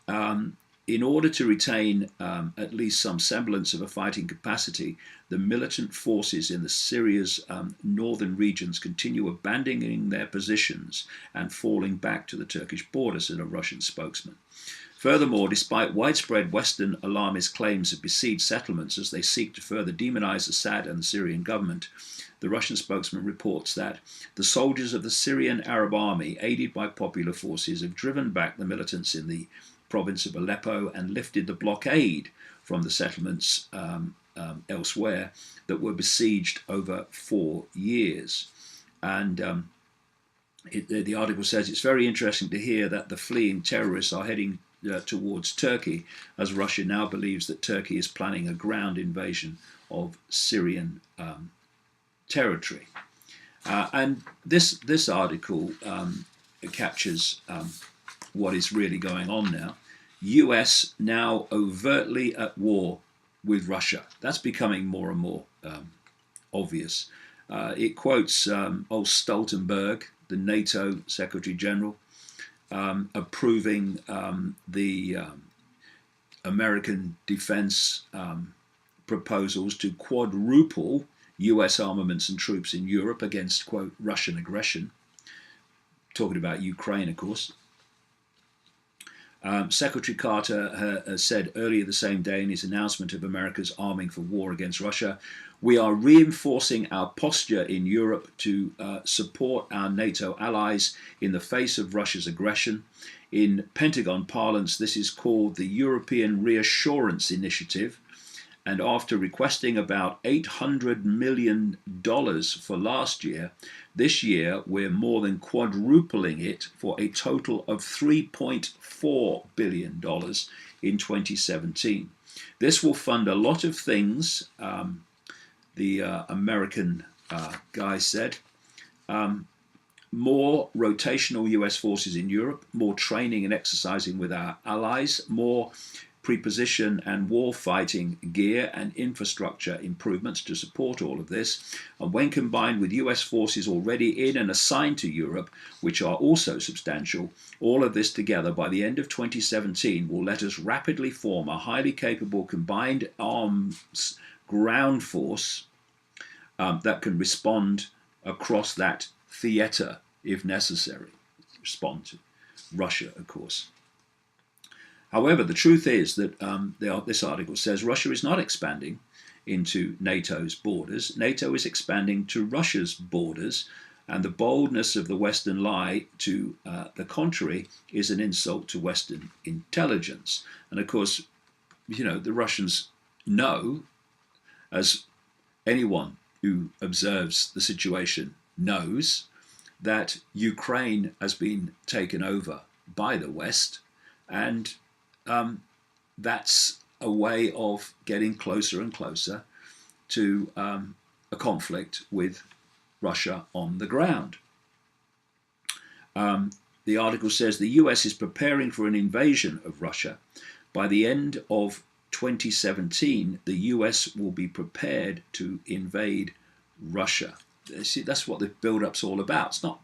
In order to retain at least some semblance of a fighting capacity, the militant forces in the Syria's northern regions continue abandoning their positions and falling back to the Turkish border, said a Russian spokesman. Furthermore, despite widespread Western alarmist claims of besieged settlements as they seek to further demonize Assad and the Syrian government, the Russian spokesman reports that the soldiers of the Syrian Arab Army, aided by popular forces, have driven back the militants in the province of Aleppo and lifted the blockade from the settlements elsewhere that were besieged over 4 years. And the article says it's very interesting to hear that the fleeing terrorists are heading towards Turkey, as Russia now believes that Turkey is planning a ground invasion of Syrian territory. And this article captures what is really going on now. US now overtly at war with Russia. That's becoming more and more obvious. It quotes old Stoltenberg, the NATO Secretary General, approving the American defense proposals to quadruple US armaments and troops in Europe against, quote, Russian aggression. Talking about Ukraine, of course. Secretary Carter has said earlier the same day in his announcement of America's arming for war against Russia, we are reinforcing our posture in Europe to support our NATO allies in the face of Russia's aggression. In Pentagon parlance, this is called the European Reassurance Initiative. And after requesting about $800 million for last year, this year we're more than quadrupling it for a total of $3.4 billion in 2017. This will fund a lot of things, the American guy said. More rotational US forces in Europe, more training and exercising with our allies, more preposition and war fighting gear and infrastructure improvements to support all of this. And when combined with US forces already in and assigned to Europe, which are also substantial, all of this together by the end of 2017 will let us rapidly form a highly capable combined arms ground force that can respond across that theatre if necessary. Respond to Russia, of course. However, the truth is that this article says Russia is not expanding into NATO's borders. NATO is expanding to Russia's borders, and the boldness of the Western lie to the contrary is an insult to Western intelligence. And of course, you know, the Russians know, as anyone who observes the situation knows, that Ukraine has been taken over by the West, and that's a way of getting closer and closer to a conflict with Russia on the ground. The article says the US is preparing for an invasion of Russia. By the end of 2017, the US will be prepared to invade Russia. See, that's what the build-up's all about. It's not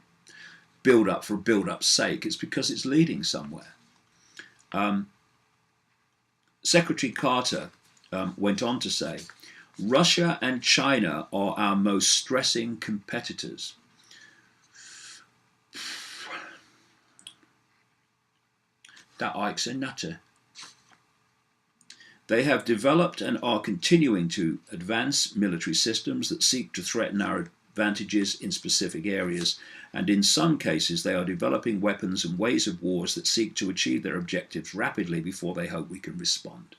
build-up for build-up's sake. It's because it's leading somewhere. Secretary Carter went on to say, Russia and China are our most stressing competitors. That Ike's a nutter. They have developed and are continuing to advance military systems that seek to threaten our advantages in specific areas, and in some cases they are developing weapons and ways of wars that seek to achieve their objectives rapidly before they hope we can respond.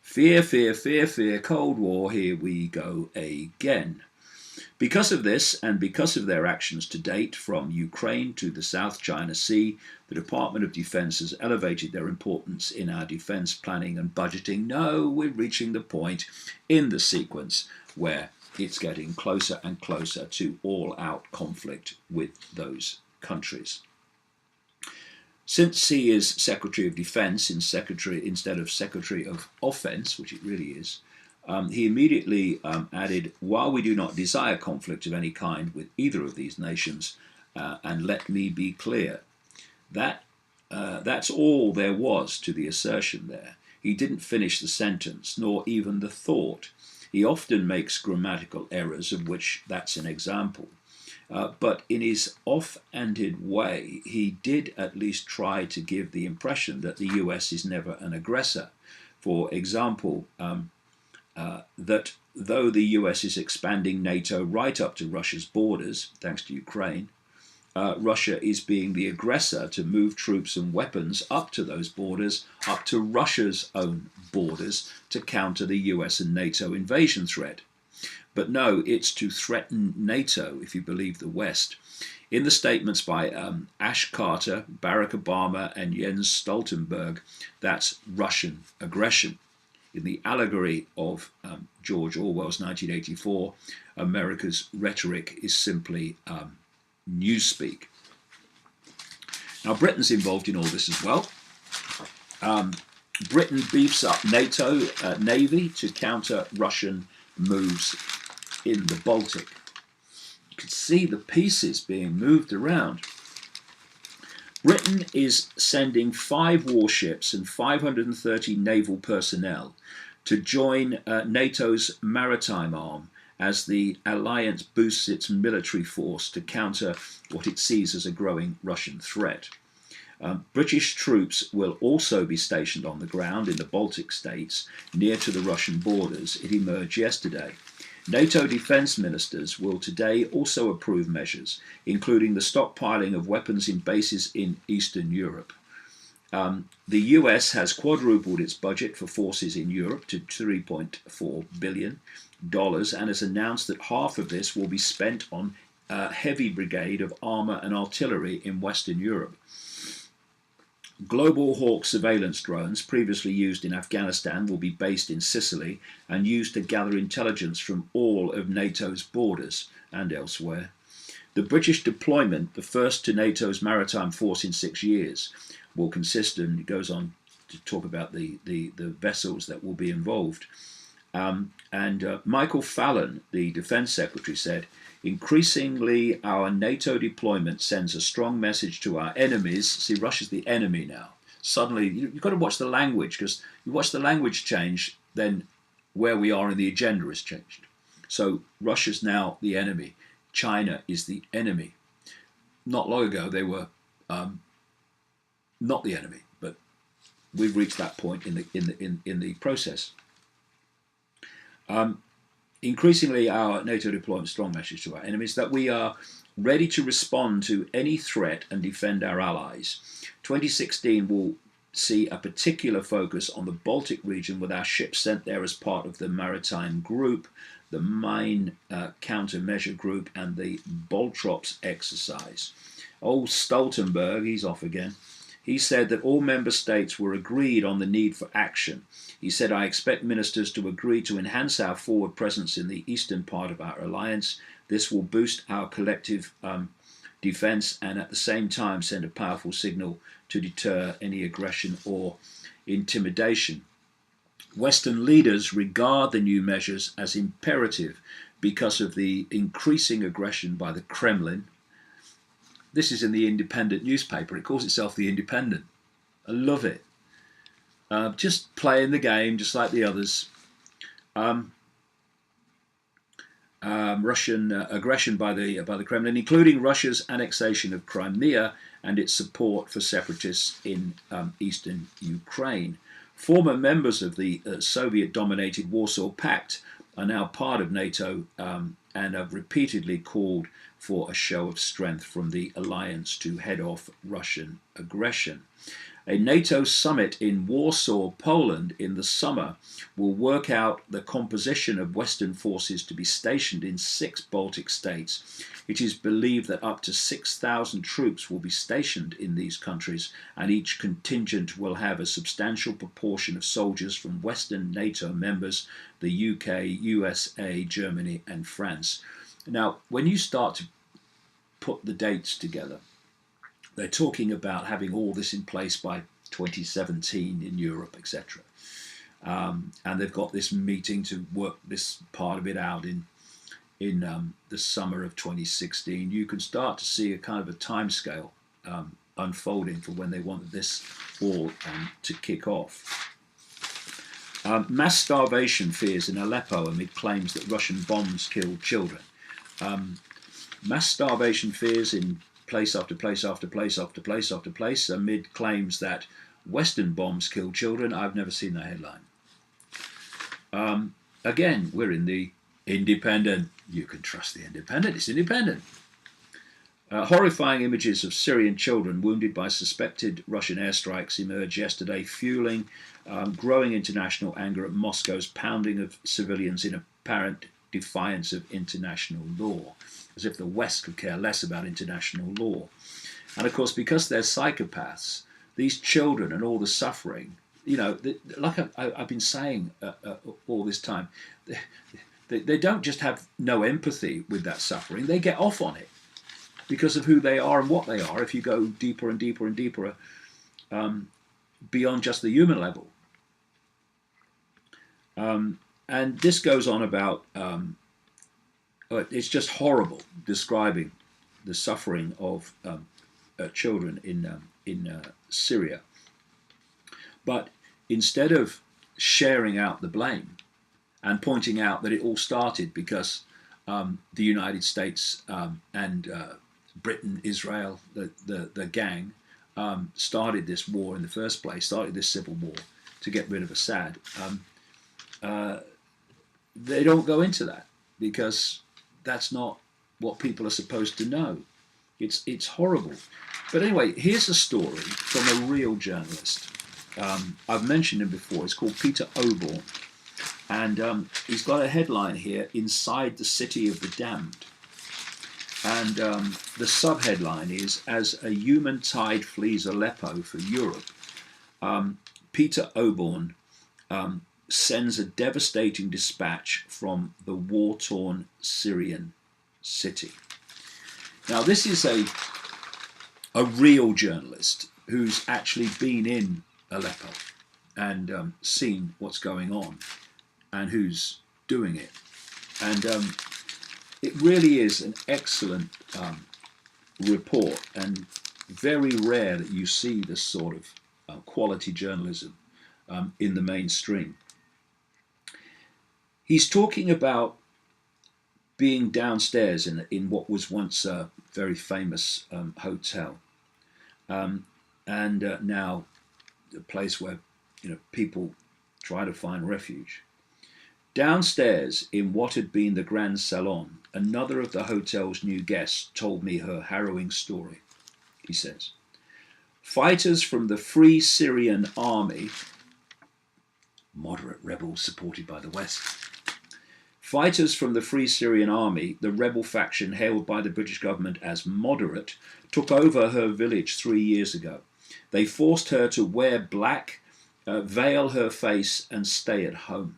Fear, fear, fear, fear, Cold War, here we go again. Because of this, and because of their actions to date, from Ukraine to the South China Sea, the Department of Defense has elevated their importance in our defense planning and budgeting. No, we're reaching the point in the sequence where it's getting closer and closer to all-out conflict with those countries. Since he is Secretary of Defense instead of Secretary of Offense, which it really is, he immediately added, while we do not desire conflict of any kind with either of these nations, and let me be clear, that's all there was to the assertion there. He didn't finish the sentence, nor even the thought. He often makes grammatical errors, of which that's an example. But in his off-handed way, he did at least try to give the impression that the US is never an aggressor. For example, that though the US is expanding NATO right up to Russia's borders, thanks to Ukraine, Russia is being the aggressor to move troops and weapons up to those borders, up to Russia's own borders, to counter the US and NATO invasion threat. But no, it's to threaten NATO, if you believe the West. In the statements by Ash Carter, Barack Obama, and Jens Stoltenberg, that's Russian aggression. In the allegory of George Orwell's 1984, America's rhetoric is simply newspeak. Now, Britain's involved in all this as well. Britain beefs up NATO navy to counter Russian moves in the Baltic. You can see the pieces being moved around. Britain is sending 5 warships and 530 naval personnel to join NATO's maritime arm as the alliance boosts its military force to counter what it sees as a growing Russian threat. British troops will also be stationed on the ground in the Baltic states near to the Russian borders. It emerged yesterday. NATO defence ministers will today also approve measures, including the stockpiling of weapons in bases in Eastern Europe. The US has quadrupled its budget for forces in Europe to $3.4 billion and has announced that half of this will be spent on a heavy brigade of armour and artillery in Western Europe. Global Hawk surveillance drones, previously used in Afghanistan, will be based in Sicily and used to gather intelligence from all of NATO's borders and elsewhere. The British deployment, the first to NATO's maritime force in 6 years, will consist, and it goes on to talk about the vessels that will be involved. Michael Fallon, the Defence Secretary, said, increasingly, our NATO deployment sends a strong message to our enemies. See, Russia's the enemy now. Suddenly, you've got to watch the language, because you watch the language change, then where we are in the agenda is changed. So Russia's now the enemy. China is the enemy. Not long ago, they were not the enemy, but we've reached that point in the process. Increasingly, our NATO deployment strong message to our enemies that we are ready to respond to any threat and defend our allies. 2016 will see a particular focus on the Baltic region, with our ships sent there as part of the Maritime Group, the Mine Countermeasure Group, and the Baltrops exercise. Old Stoltenberg, he's off again. He said that all member states were agreed on the need for action. He said, I expect ministers to agree to enhance our forward presence in the eastern part of our alliance. This will boost our collective defense and at the same time send a powerful signal to deter any aggression or intimidation. Western leaders regard the new measures as imperative because of the increasing aggression by the Kremlin. This is in the Independent newspaper. It calls itself the Independent. I love it. Just playing the game, just like the others. Russian aggression by the Kremlin, including Russia's annexation of Crimea and its support for separatists in eastern Ukraine. Former members of the Soviet-dominated Warsaw Pact are now part of NATO and have repeatedly called for a show of strength from the alliance to head off Russian aggression. A NATO summit in Warsaw, Poland in the summer will work out the composition of Western forces to be stationed in 6 Baltic states. It is believed that up to 6,000 troops will be stationed in these countries, and each contingent will have a substantial proportion of soldiers from Western NATO members, the UK, USA, Germany, and France. Now, when you start to put the dates together, they're talking about having all this in place by 2017 in Europe, etc. And they've got this meeting to work this part of it out in the summer of 2016. You can start to see a kind of a timescale unfolding for when they want this all to kick off. Mass starvation fears in Aleppo amid claims that Russian bombs killed children. Mass starvation fears in place after place after place after place after place amid claims that Western bombs kill children. I've never seen that headline. Again, we're in the Independent. You can trust the Independent. It's independent. Horrifying images of Syrian children wounded by suspected Russian airstrikes emerged yesterday, fueling growing international anger at Moscow's pounding of civilians in apparent defiance of international law, as if the West could care less about international law. And of course, because they're psychopaths, these children and all the suffering, like I've been saying all this time, they don't just have no empathy with that suffering, they get off on it because of who they are and what they are, if you go deeper and deeper and deeper beyond just the human level. And this goes on about, it's just horrible describing the suffering of children in Syria. But instead of sharing out the blame and pointing out that it all started because the United States and Britain, Israel, the gang, started this war in the first place, started this civil war to get rid of Assad, they don't go into that because that's not what people are supposed to know. It's horrible. But anyway, here's a story from a real journalist. I've mentioned him before. It's called Peter Oborn. And he's got a headline here, Inside the City of the Damned. And the subheadline is, As a Human Tide Flees Aleppo for Europe, Peter Oborn sends a devastating dispatch from the war-torn Syrian city. Now, this is a real journalist who's actually been in Aleppo and seen what's going on and who's doing it. And it really is an excellent report, and very rare that you see this sort of quality journalism in the mainstream. He's talking about being downstairs in what was once a very famous hotel, and now a place where people try to find refuge. Downstairs in what had been the Grand Salon, another of the hotel's new guests told me her harrowing story. He says, fighters from the Free Syrian Army, moderate rebels supported by the West, fighters from the Free Syrian Army, the rebel faction hailed by the British government as moderate, took over her village 3 years ago. They forced her to wear black, veil her face and stay at home.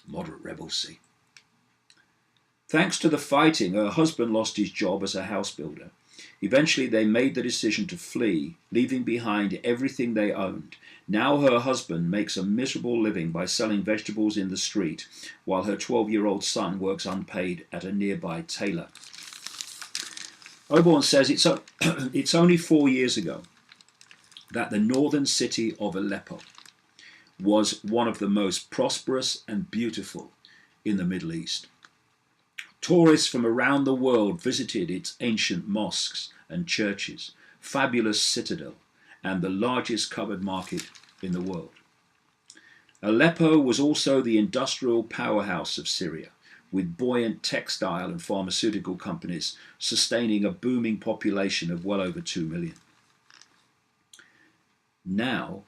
Moderate rebels, see. Thanks to the fighting, her husband lost his job as a house builder. Eventually, they made the decision to flee, leaving behind everything they owned. Now her husband makes a miserable living by selling vegetables in the street, while her 12-year-old son works unpaid at a nearby tailor. Oborn says it's only 4 years ago that the northern city of Aleppo was one of the most prosperous and beautiful in the Middle East. Tourists from around the world visited its ancient mosques and churches, fabulous citadel, and the largest covered market in the world. Aleppo was also the industrial powerhouse of Syria, with buoyant textile and pharmaceutical companies sustaining a booming population of well over 2 million. Now,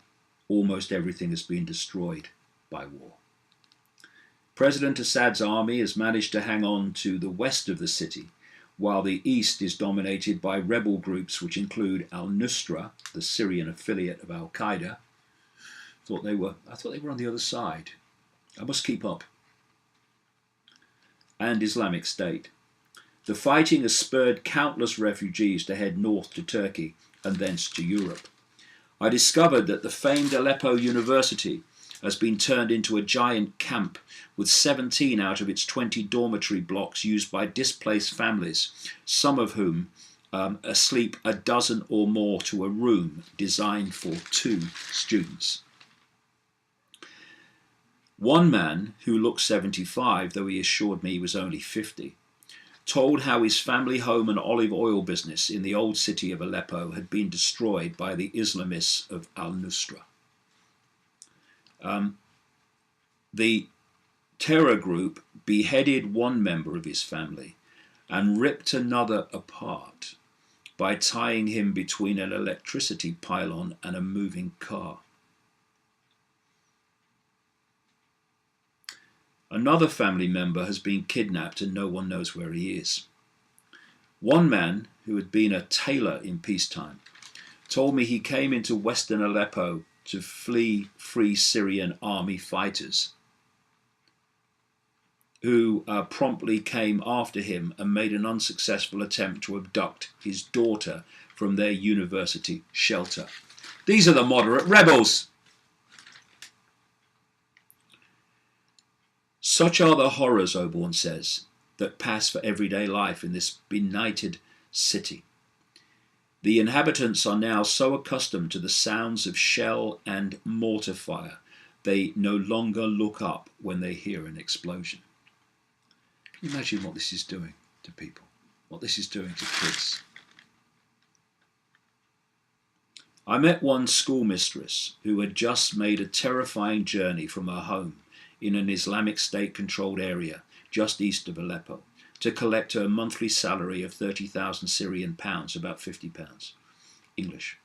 almost everything has been destroyed by war. President Assad's army has managed to hang on to the west of the city, while the east is dominated by rebel groups which include al-Nusra, the Syrian affiliate of Al-Qaeda. I thought they were on the other side. I must keep up. And Islamic State. The fighting has spurred countless refugees to head north to Turkey and thence to Europe. I discovered that the famed Aleppo University has been turned into a giant camp with 17 out of its 20 dormitory blocks used by displaced families, some of whom asleep a dozen or more to a room designed for 2 students. One man, who looked 75, though he assured me he was only 50, told how his family home and olive oil business in the old city of Aleppo had been destroyed by the Islamists of al-Nusra. The terror group beheaded one member of his family and ripped another apart by tying him between an electricity pylon and a moving car. Another family member has been kidnapped and no one knows where he is. One man, who had been a tailor in peacetime, told me he came into western Aleppo to flee Free Syrian Army fighters, who promptly came after him and made an unsuccessful attempt to abduct his daughter from their university shelter. These are the moderate rebels. Such are the horrors, Oborn says, that pass for everyday life in this benighted city. The inhabitants are now so accustomed to the sounds of shell and mortar fire, they no longer look up when they hear an explosion. Can you imagine what this is doing to people? What this is doing to kids? I met one schoolmistress who had just made a terrifying journey from her home in an Islamic State-controlled area just east of Aleppo to collect her monthly salary of 30,000 Syrian pounds, about £50 English,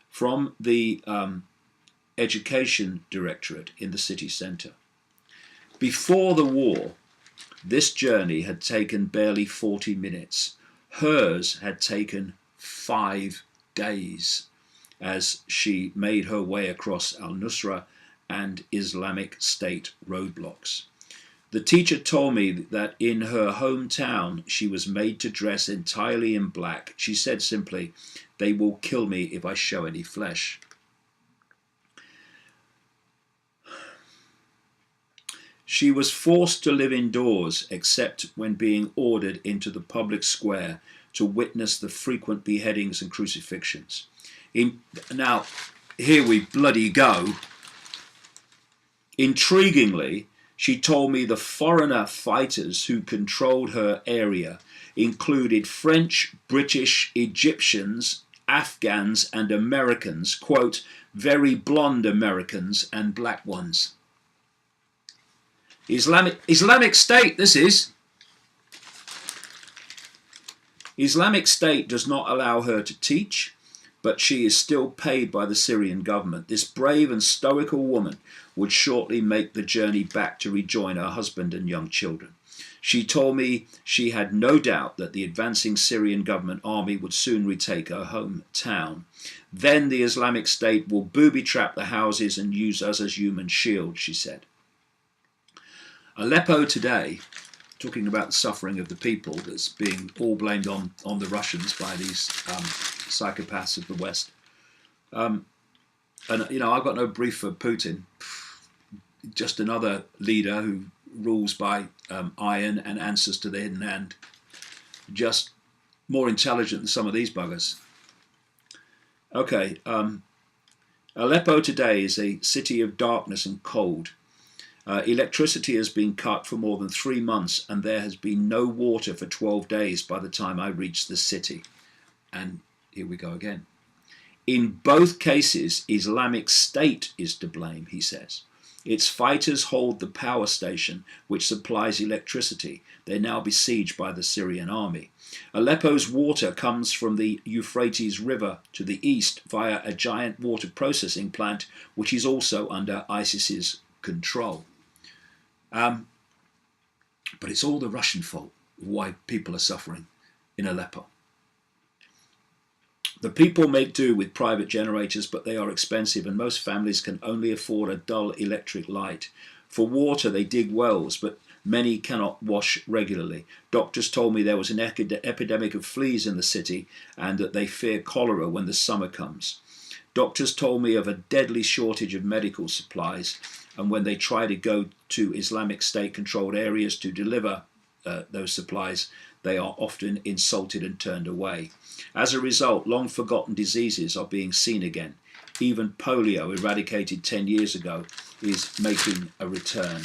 from the Education Directorate in the city centre. Before the war, this journey had taken barely 40 minutes. Hers had taken 5 days as she made her way across al-Nusra and Islamic State roadblocks. The teacher told me that in her hometown she was made to dress entirely in black. She said simply, "They will kill me if I show any flesh." She was forced to live indoors except when being ordered into the public square to witness the frequent beheadings and crucifixions. Now, here we bloody go. Intriguingly, she told me the foreigner fighters who controlled her area included French, British, Egyptians, Afghans and Americans, quote, very blonde Americans and black ones. Islamic State, this is. Islamic State does not allow her to teach, but she is still paid by the Syrian government. This brave and stoical woman would shortly make the journey back to rejoin her husband and young children. She told me she had no doubt that the advancing Syrian government army would soon retake her hometown. Then the Islamic State will booby-trap the houses and use us as human shields, she said. Aleppo today talking about the suffering of the people that's being all blamed on the Russians by these psychopaths of the West. And, you know, I've got no brief for Putin. Just another leader who rules by iron and answers to the hidden hand. Just more intelligent than some of these buggers. Okay, Aleppo today is a city of darkness and cold. Electricity has been cut for more than 3 months, and there has been no water for 12 days by the time I reached the city. And here we go again. In both cases, Islamic State is to blame, he says. Its fighters hold the power station which supplies electricity. They're now besieged by the Syrian army. Aleppo's water comes from the Euphrates River to the east via a giant water processing plant, which is also under ISIS's control. But it's all the Russian fault why people are suffering in Aleppo. The people make do with private generators, but they are expensive, and most families can only afford a dull electric light. For water, they dig wells, but many cannot wash regularly. Doctors told me there was an epidemic of fleas in the city, and that they fear cholera when the summer comes. Doctors told me of a deadly shortage of medical supplies, and when they try to go to Islamic State-controlled areas to deliver those supplies, they are often insulted and turned away. As a result, long-forgotten diseases are being seen again. Even polio, eradicated 10 years ago, is making a return.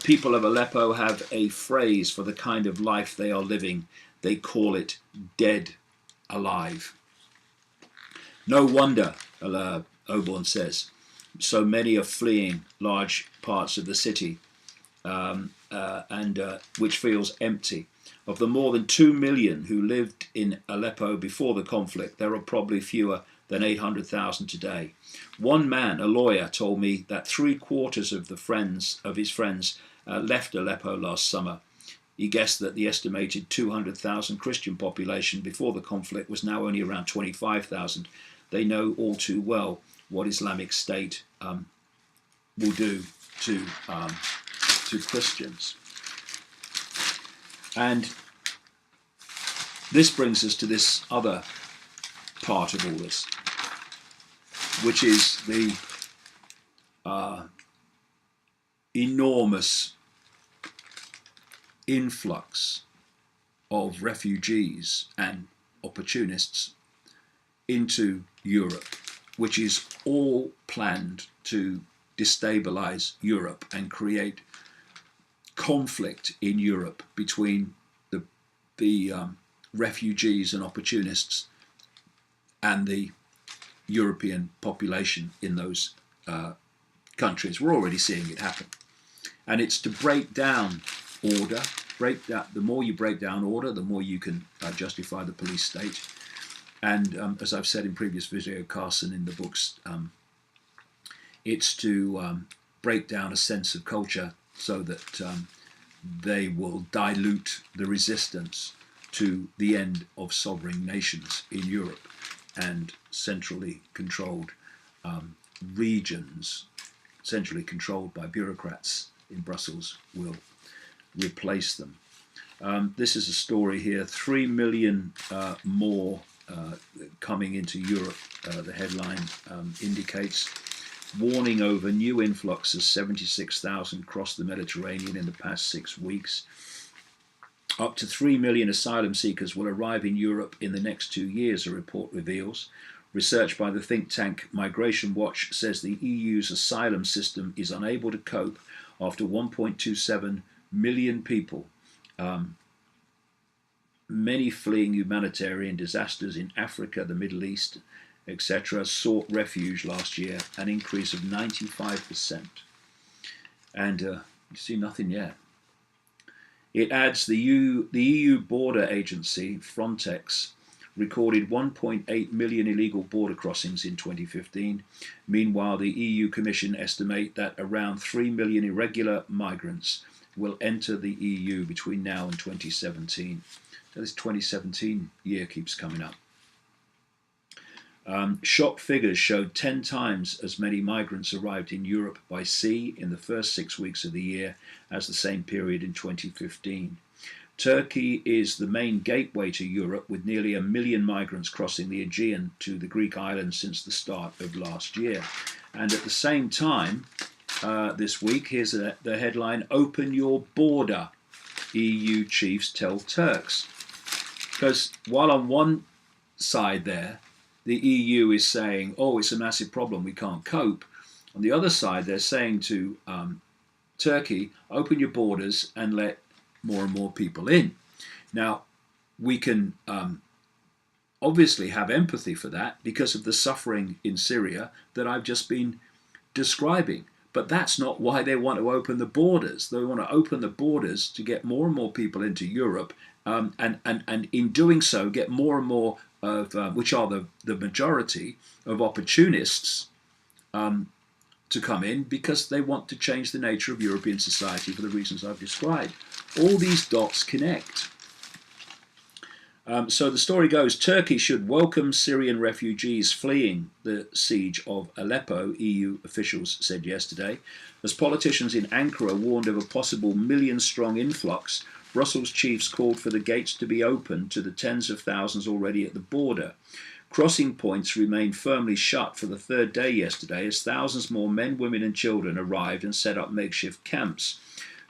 People of Aleppo have a phrase for the kind of life they are living. They call it dead alive. No wonder, Oborn says, so many are fleeing large parts of the city, which feels empty. Of the more than 2 million who lived in Aleppo before the conflict, there are probably fewer than 800,000 today. One man, a lawyer, told me that 3/4 of his friends left Aleppo last summer. He guessed that the estimated 200,000 Christian population before the conflict was now only around 25,000. They know all too well what Islamic State will do to Christians. And this brings us to this other part of all this, which is the enormous influx of refugees and opportunists into Europe, which is all planned to destabilize Europe and create conflict in Europe between the refugees and opportunists and the European population in those countries. We're already seeing it happen. And it's to break down order. The more you break down order, the more you can justify the police state. And as I've said in previous video casts and in the books, it's to break down a sense of culture so that they will dilute the resistance to the end of sovereign nations in Europe, and centrally controlled regions, centrally controlled by bureaucrats in Brussels, will replace them. This is a story here, 3 million more coming into Europe, the headline indicates. Warning over new influxes, 76,000 crossed the Mediterranean in the past 6 weeks. Up to 3 million asylum seekers will arrive in Europe in the next 2 years, a report reveals. Research by the think tank Migration Watch says the EU's asylum system is unable to cope after 1.27 million people, many fleeing humanitarian disasters in Africa, the Middle East, etc., sought refuge last year, an increase of 95%. And you see nothing yet. It adds the EU border agency, Frontex, recorded 1.8 million illegal border crossings in 2015. Meanwhile, the EU Commission estimate that around 3 million irregular migrants will enter the EU between now and 2017. So this 2017 year keeps coming up. Shock figures showed 10 times as many migrants arrived in Europe by sea in the first 6 weeks of the year as the same period in 2015. Turkey is the main gateway to Europe, with nearly 1 million migrants crossing the Aegean to the Greek islands since the start of last year. And at the same time, this week, here's the headline: "Open your border, EU chiefs tell Turks." Because while on one side there, the EU is saying, oh, it's a massive problem, we can't cope. On the other side, they're saying to Turkey, open your borders and let more and more people in. Now, we can obviously have empathy for that because of the suffering in Syria that I've just been describing. But that's not why they want to open the borders. They want to open the borders to get more and more people into Europe, and in doing so, get more and more of, which are the majority of opportunists, to come in because they want to change the nature of European society for the reasons I've described. All these dots connect. So the story goes, Turkey should welcome Syrian refugees fleeing the siege of Aleppo, EU officials said yesterday. As politicians in Ankara warned of a possible million-strong influx, Brussels chiefs called for the gates to be opened to the tens of thousands already at the border. Crossing points remained firmly shut for the third day yesterday as thousands more men, women and children arrived and set up makeshift camps.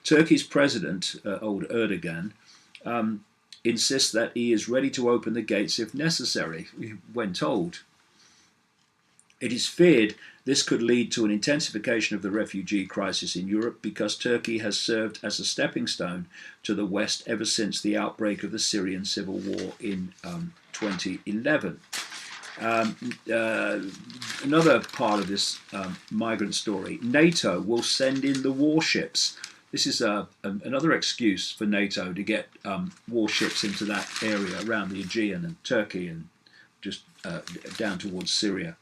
Turkey's president, old Erdogan, insists that he is ready to open the gates if necessary, when told. It is feared this could lead to an intensification of the refugee crisis in Europe because Turkey has served as a stepping stone to the West ever since the outbreak of the Syrian civil war in 2011. Another part of this migrant story, NATO will send in the warships. This is another excuse for NATO to get warships into that area around the Aegean and Turkey and just down towards Syria.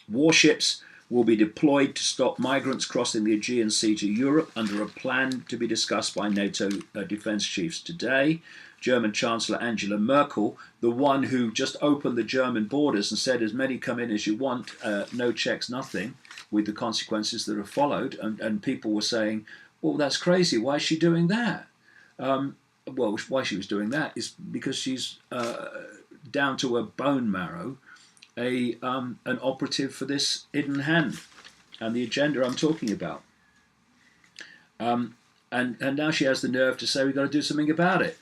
Warships will be deployed to stop migrants crossing the Aegean Sea to Europe under a plan to be discussed by NATO defence chiefs today. German Chancellor Angela Merkel, the one who just opened the German borders and said as many come in as you want, no checks, nothing, with the consequences that have followed. And people were saying, well, that's crazy. Why is she doing that? Well, why she was doing that is because she's down to her bone marrow an operative for this hidden hand and the agenda I'm talking about. And now she has the nerve to say we've got to do something about it.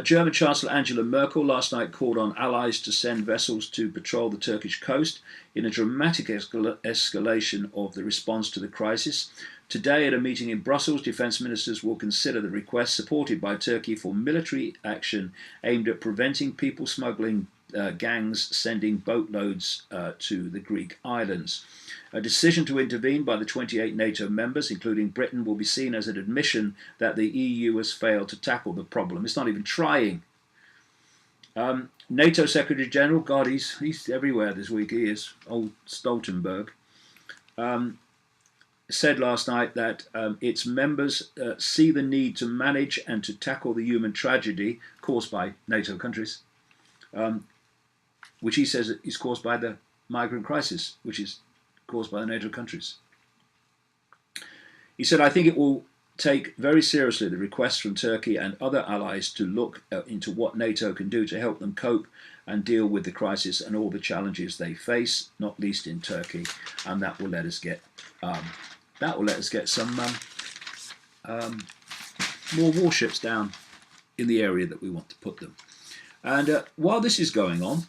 German Chancellor Angela Merkel last night called on allies to send vessels to patrol the Turkish coast in a dramatic escalation of the response to the crisis. Today, at a meeting in Brussels, defence ministers will consider the request supported by Turkey for military action aimed at preventing people smuggling gangs sending boatloads to the Greek islands. A decision to intervene by the 28 NATO members, including Britain, will be seen as an admission that the EU has failed to tackle the problem. It's not even trying. NATO Secretary General, God, he's everywhere this week, he is, old Stoltenberg, said last night that its members see the need to manage and to tackle the human tragedy caused by NATO countries, which he says is caused by the migrant crisis, which is caused by the NATO countries. He said, I think it will take very seriously the request from Turkey and other allies to look into what NATO can do to help them cope and deal with the crisis and all the challenges they face, not least in Turkey, and that will let us get some more warships down in the area that we want to put them. And while this is going on,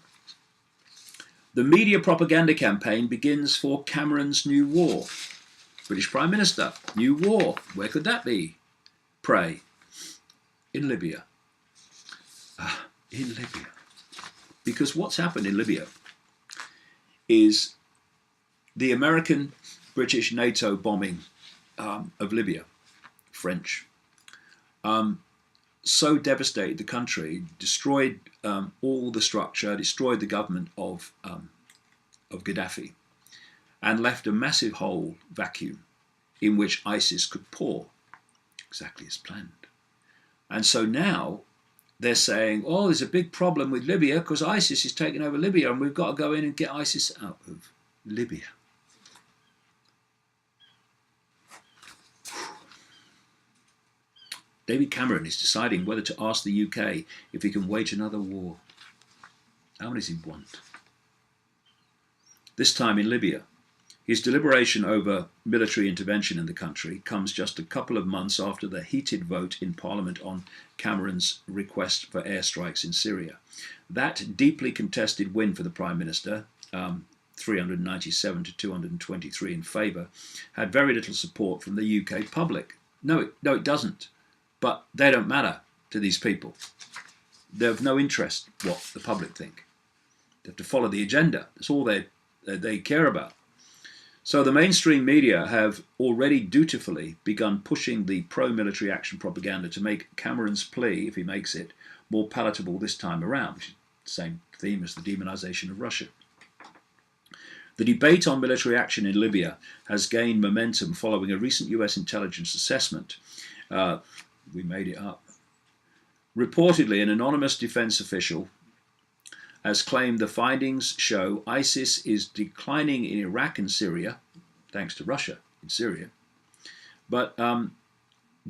the media propaganda campaign begins for Cameron's new war. British Prime Minister, new war. Where could that be? Pray. In Libya. In Libya. Because what's happened in Libya is the American, British, NATO bombing of Libya, French, so devastated the country, destroyed all the structure, destroyed the government of Gaddafi, and left a massive hole, vacuum, in which ISIS could pour, exactly as planned. And so now they're saying, oh, there's a big problem with Libya because ISIS is taking over Libya and we've got to go in and get ISIS out of Libya. David Cameron is deciding whether to ask the UK if he can wage another war. How many does he want? This time in Libya. His deliberation over military intervention in the country comes just a couple of months after the heated vote in Parliament on Cameron's request for airstrikes in Syria. That deeply contested win for the Prime Minister, 397 to 223 in favour, had very little support from the UK public. No, it doesn't. But they don't matter to these people. They have no interest what the public think. They have to follow the agenda. That's all they care about. So the mainstream media have already dutifully begun pushing the pro-military action propaganda to make Cameron's plea, if he makes it, more palatable this time around, which is the same theme as the demonisation of Russia. The debate on military action in Libya has gained momentum following a recent US intelligence assessment. We made it up. Reportedly, an anonymous defense official has claimed the findings show ISIS is declining in Iraq and Syria, thanks to Russia in Syria, but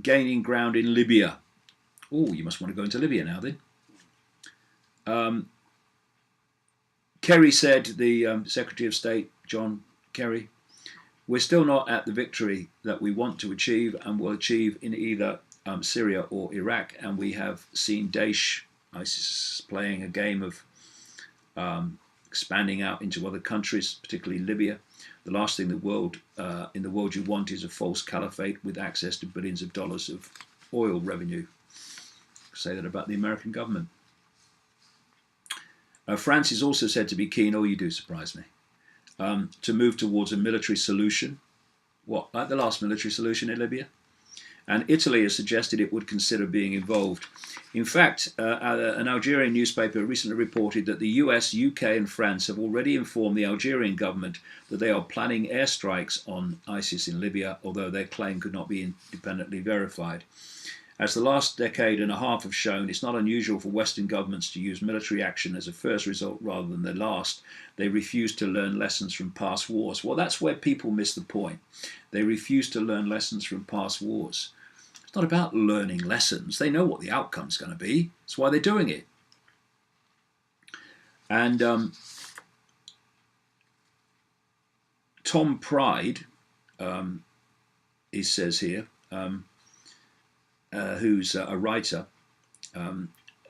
gaining ground in Libya. Oh, you must want to go into Libya now then. Kerry said, the Secretary of State, John Kerry, we're still not at the victory that we want to achieve and will achieve in either Syria or Iraq, and we have seen Daesh, ISIS, playing a game of expanding out into other countries, particularly Libya. The last thing in the world you want is a false caliphate with access to billions of dollars of oil revenue. Say that about the American government. France is also said to be keen, oh, you do surprise me, to move towards a military solution. What, like the last military solution in Libya? And Italy has suggested it would consider being involved. In fact, an Algerian newspaper recently reported that the US, UK and France have already informed the Algerian government that they are planning airstrikes on ISIS in Libya, although their claim could not be independently verified. As the last decade and a half have shown, it's not unusual for Western governments to use military action as a first result rather than the last. They refuse to learn lessons from past wars. Well, that's where people miss the point. They refuse to learn lessons from past wars. It's not about learning lessons. They know what the outcome's going to be. That's why they're doing it. And Tom Pride, he says here, who's a writer,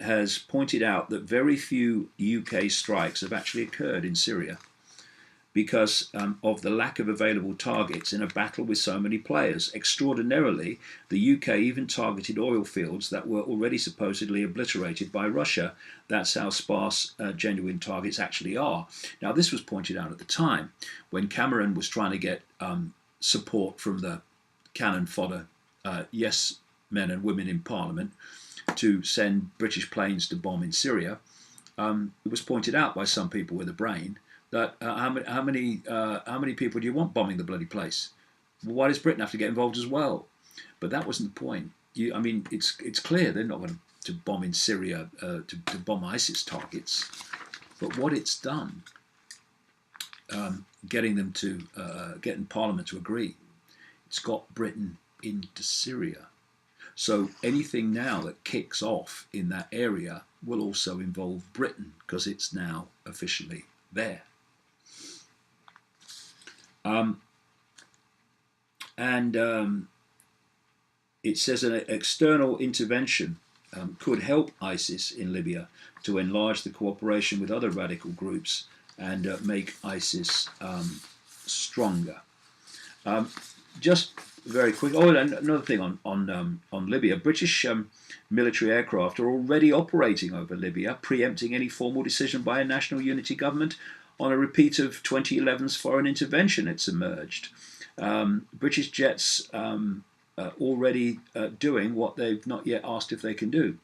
has pointed out that very few UK strikes have actually occurred in Syria because of the lack of available targets in a battle with so many players. Extraordinarily, the UK even targeted oil fields that were already supposedly obliterated by Russia. That's how sparse genuine targets actually are. Now, this was pointed out at the time when Cameron was trying to get support from the cannon fodder yes men and women in Parliament to send British planes to bomb in Syria. It was pointed out by some people with a brain that how many people do you want bombing the bloody place? Well, why does Britain have to get involved as well? But that wasn't the point. I mean, it's clear they're not going to bomb in Syria to bomb ISIS targets. But what it's done, getting Parliament to agree, it's got Britain into Syria. So anything now that kicks off in that area will also involve Britain because it's now officially there. It says an external intervention could help ISIS in Libya to enlarge the cooperation with other radical groups and make ISIS stronger. Just very quick. Oh, and another thing on Libya. British military aircraft are already operating over Libya, preempting any formal decision by a national unity government on a repeat of 2011's foreign intervention. It's emerged. British jets already doing what they've not yet asked if they can do.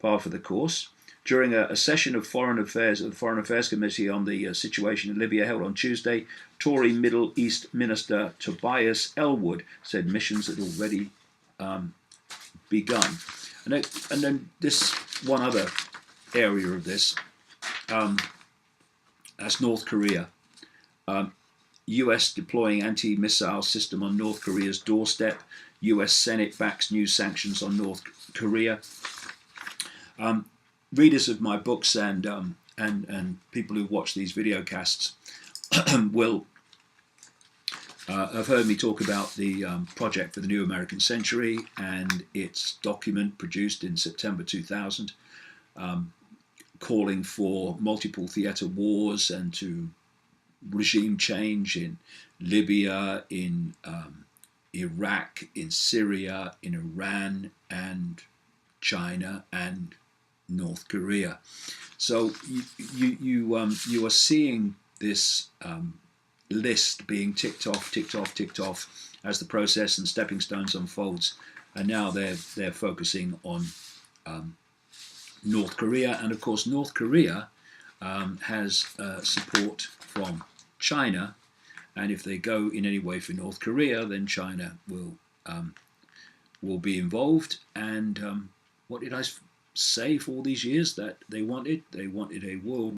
Par for the course. During a session of the Foreign Affairs Committee on the situation in Libya held on Tuesday, Tory Middle East Minister Tobias Ellwood said missions had already begun. And then this one other area of this, that's North Korea. US deploying anti-missile system on North Korea's doorstep. US Senate backs new sanctions on North Korea. Readers of my books and people who watch these video casts will have heard me talk about the project for the New American Century and its document produced in September 2000, calling for multiple theatre wars and to regime change in Libya, in Iraq, in Syria, in Iran, and China, and North Korea. So you are seeing this list being ticked off as the process and stepping stones unfolds, and now they're focusing on North Korea, and of course North Korea has support from China, and if they go in any way for North Korea, then China will be involved. And what did I say for all these years that they wanted? They wanted a world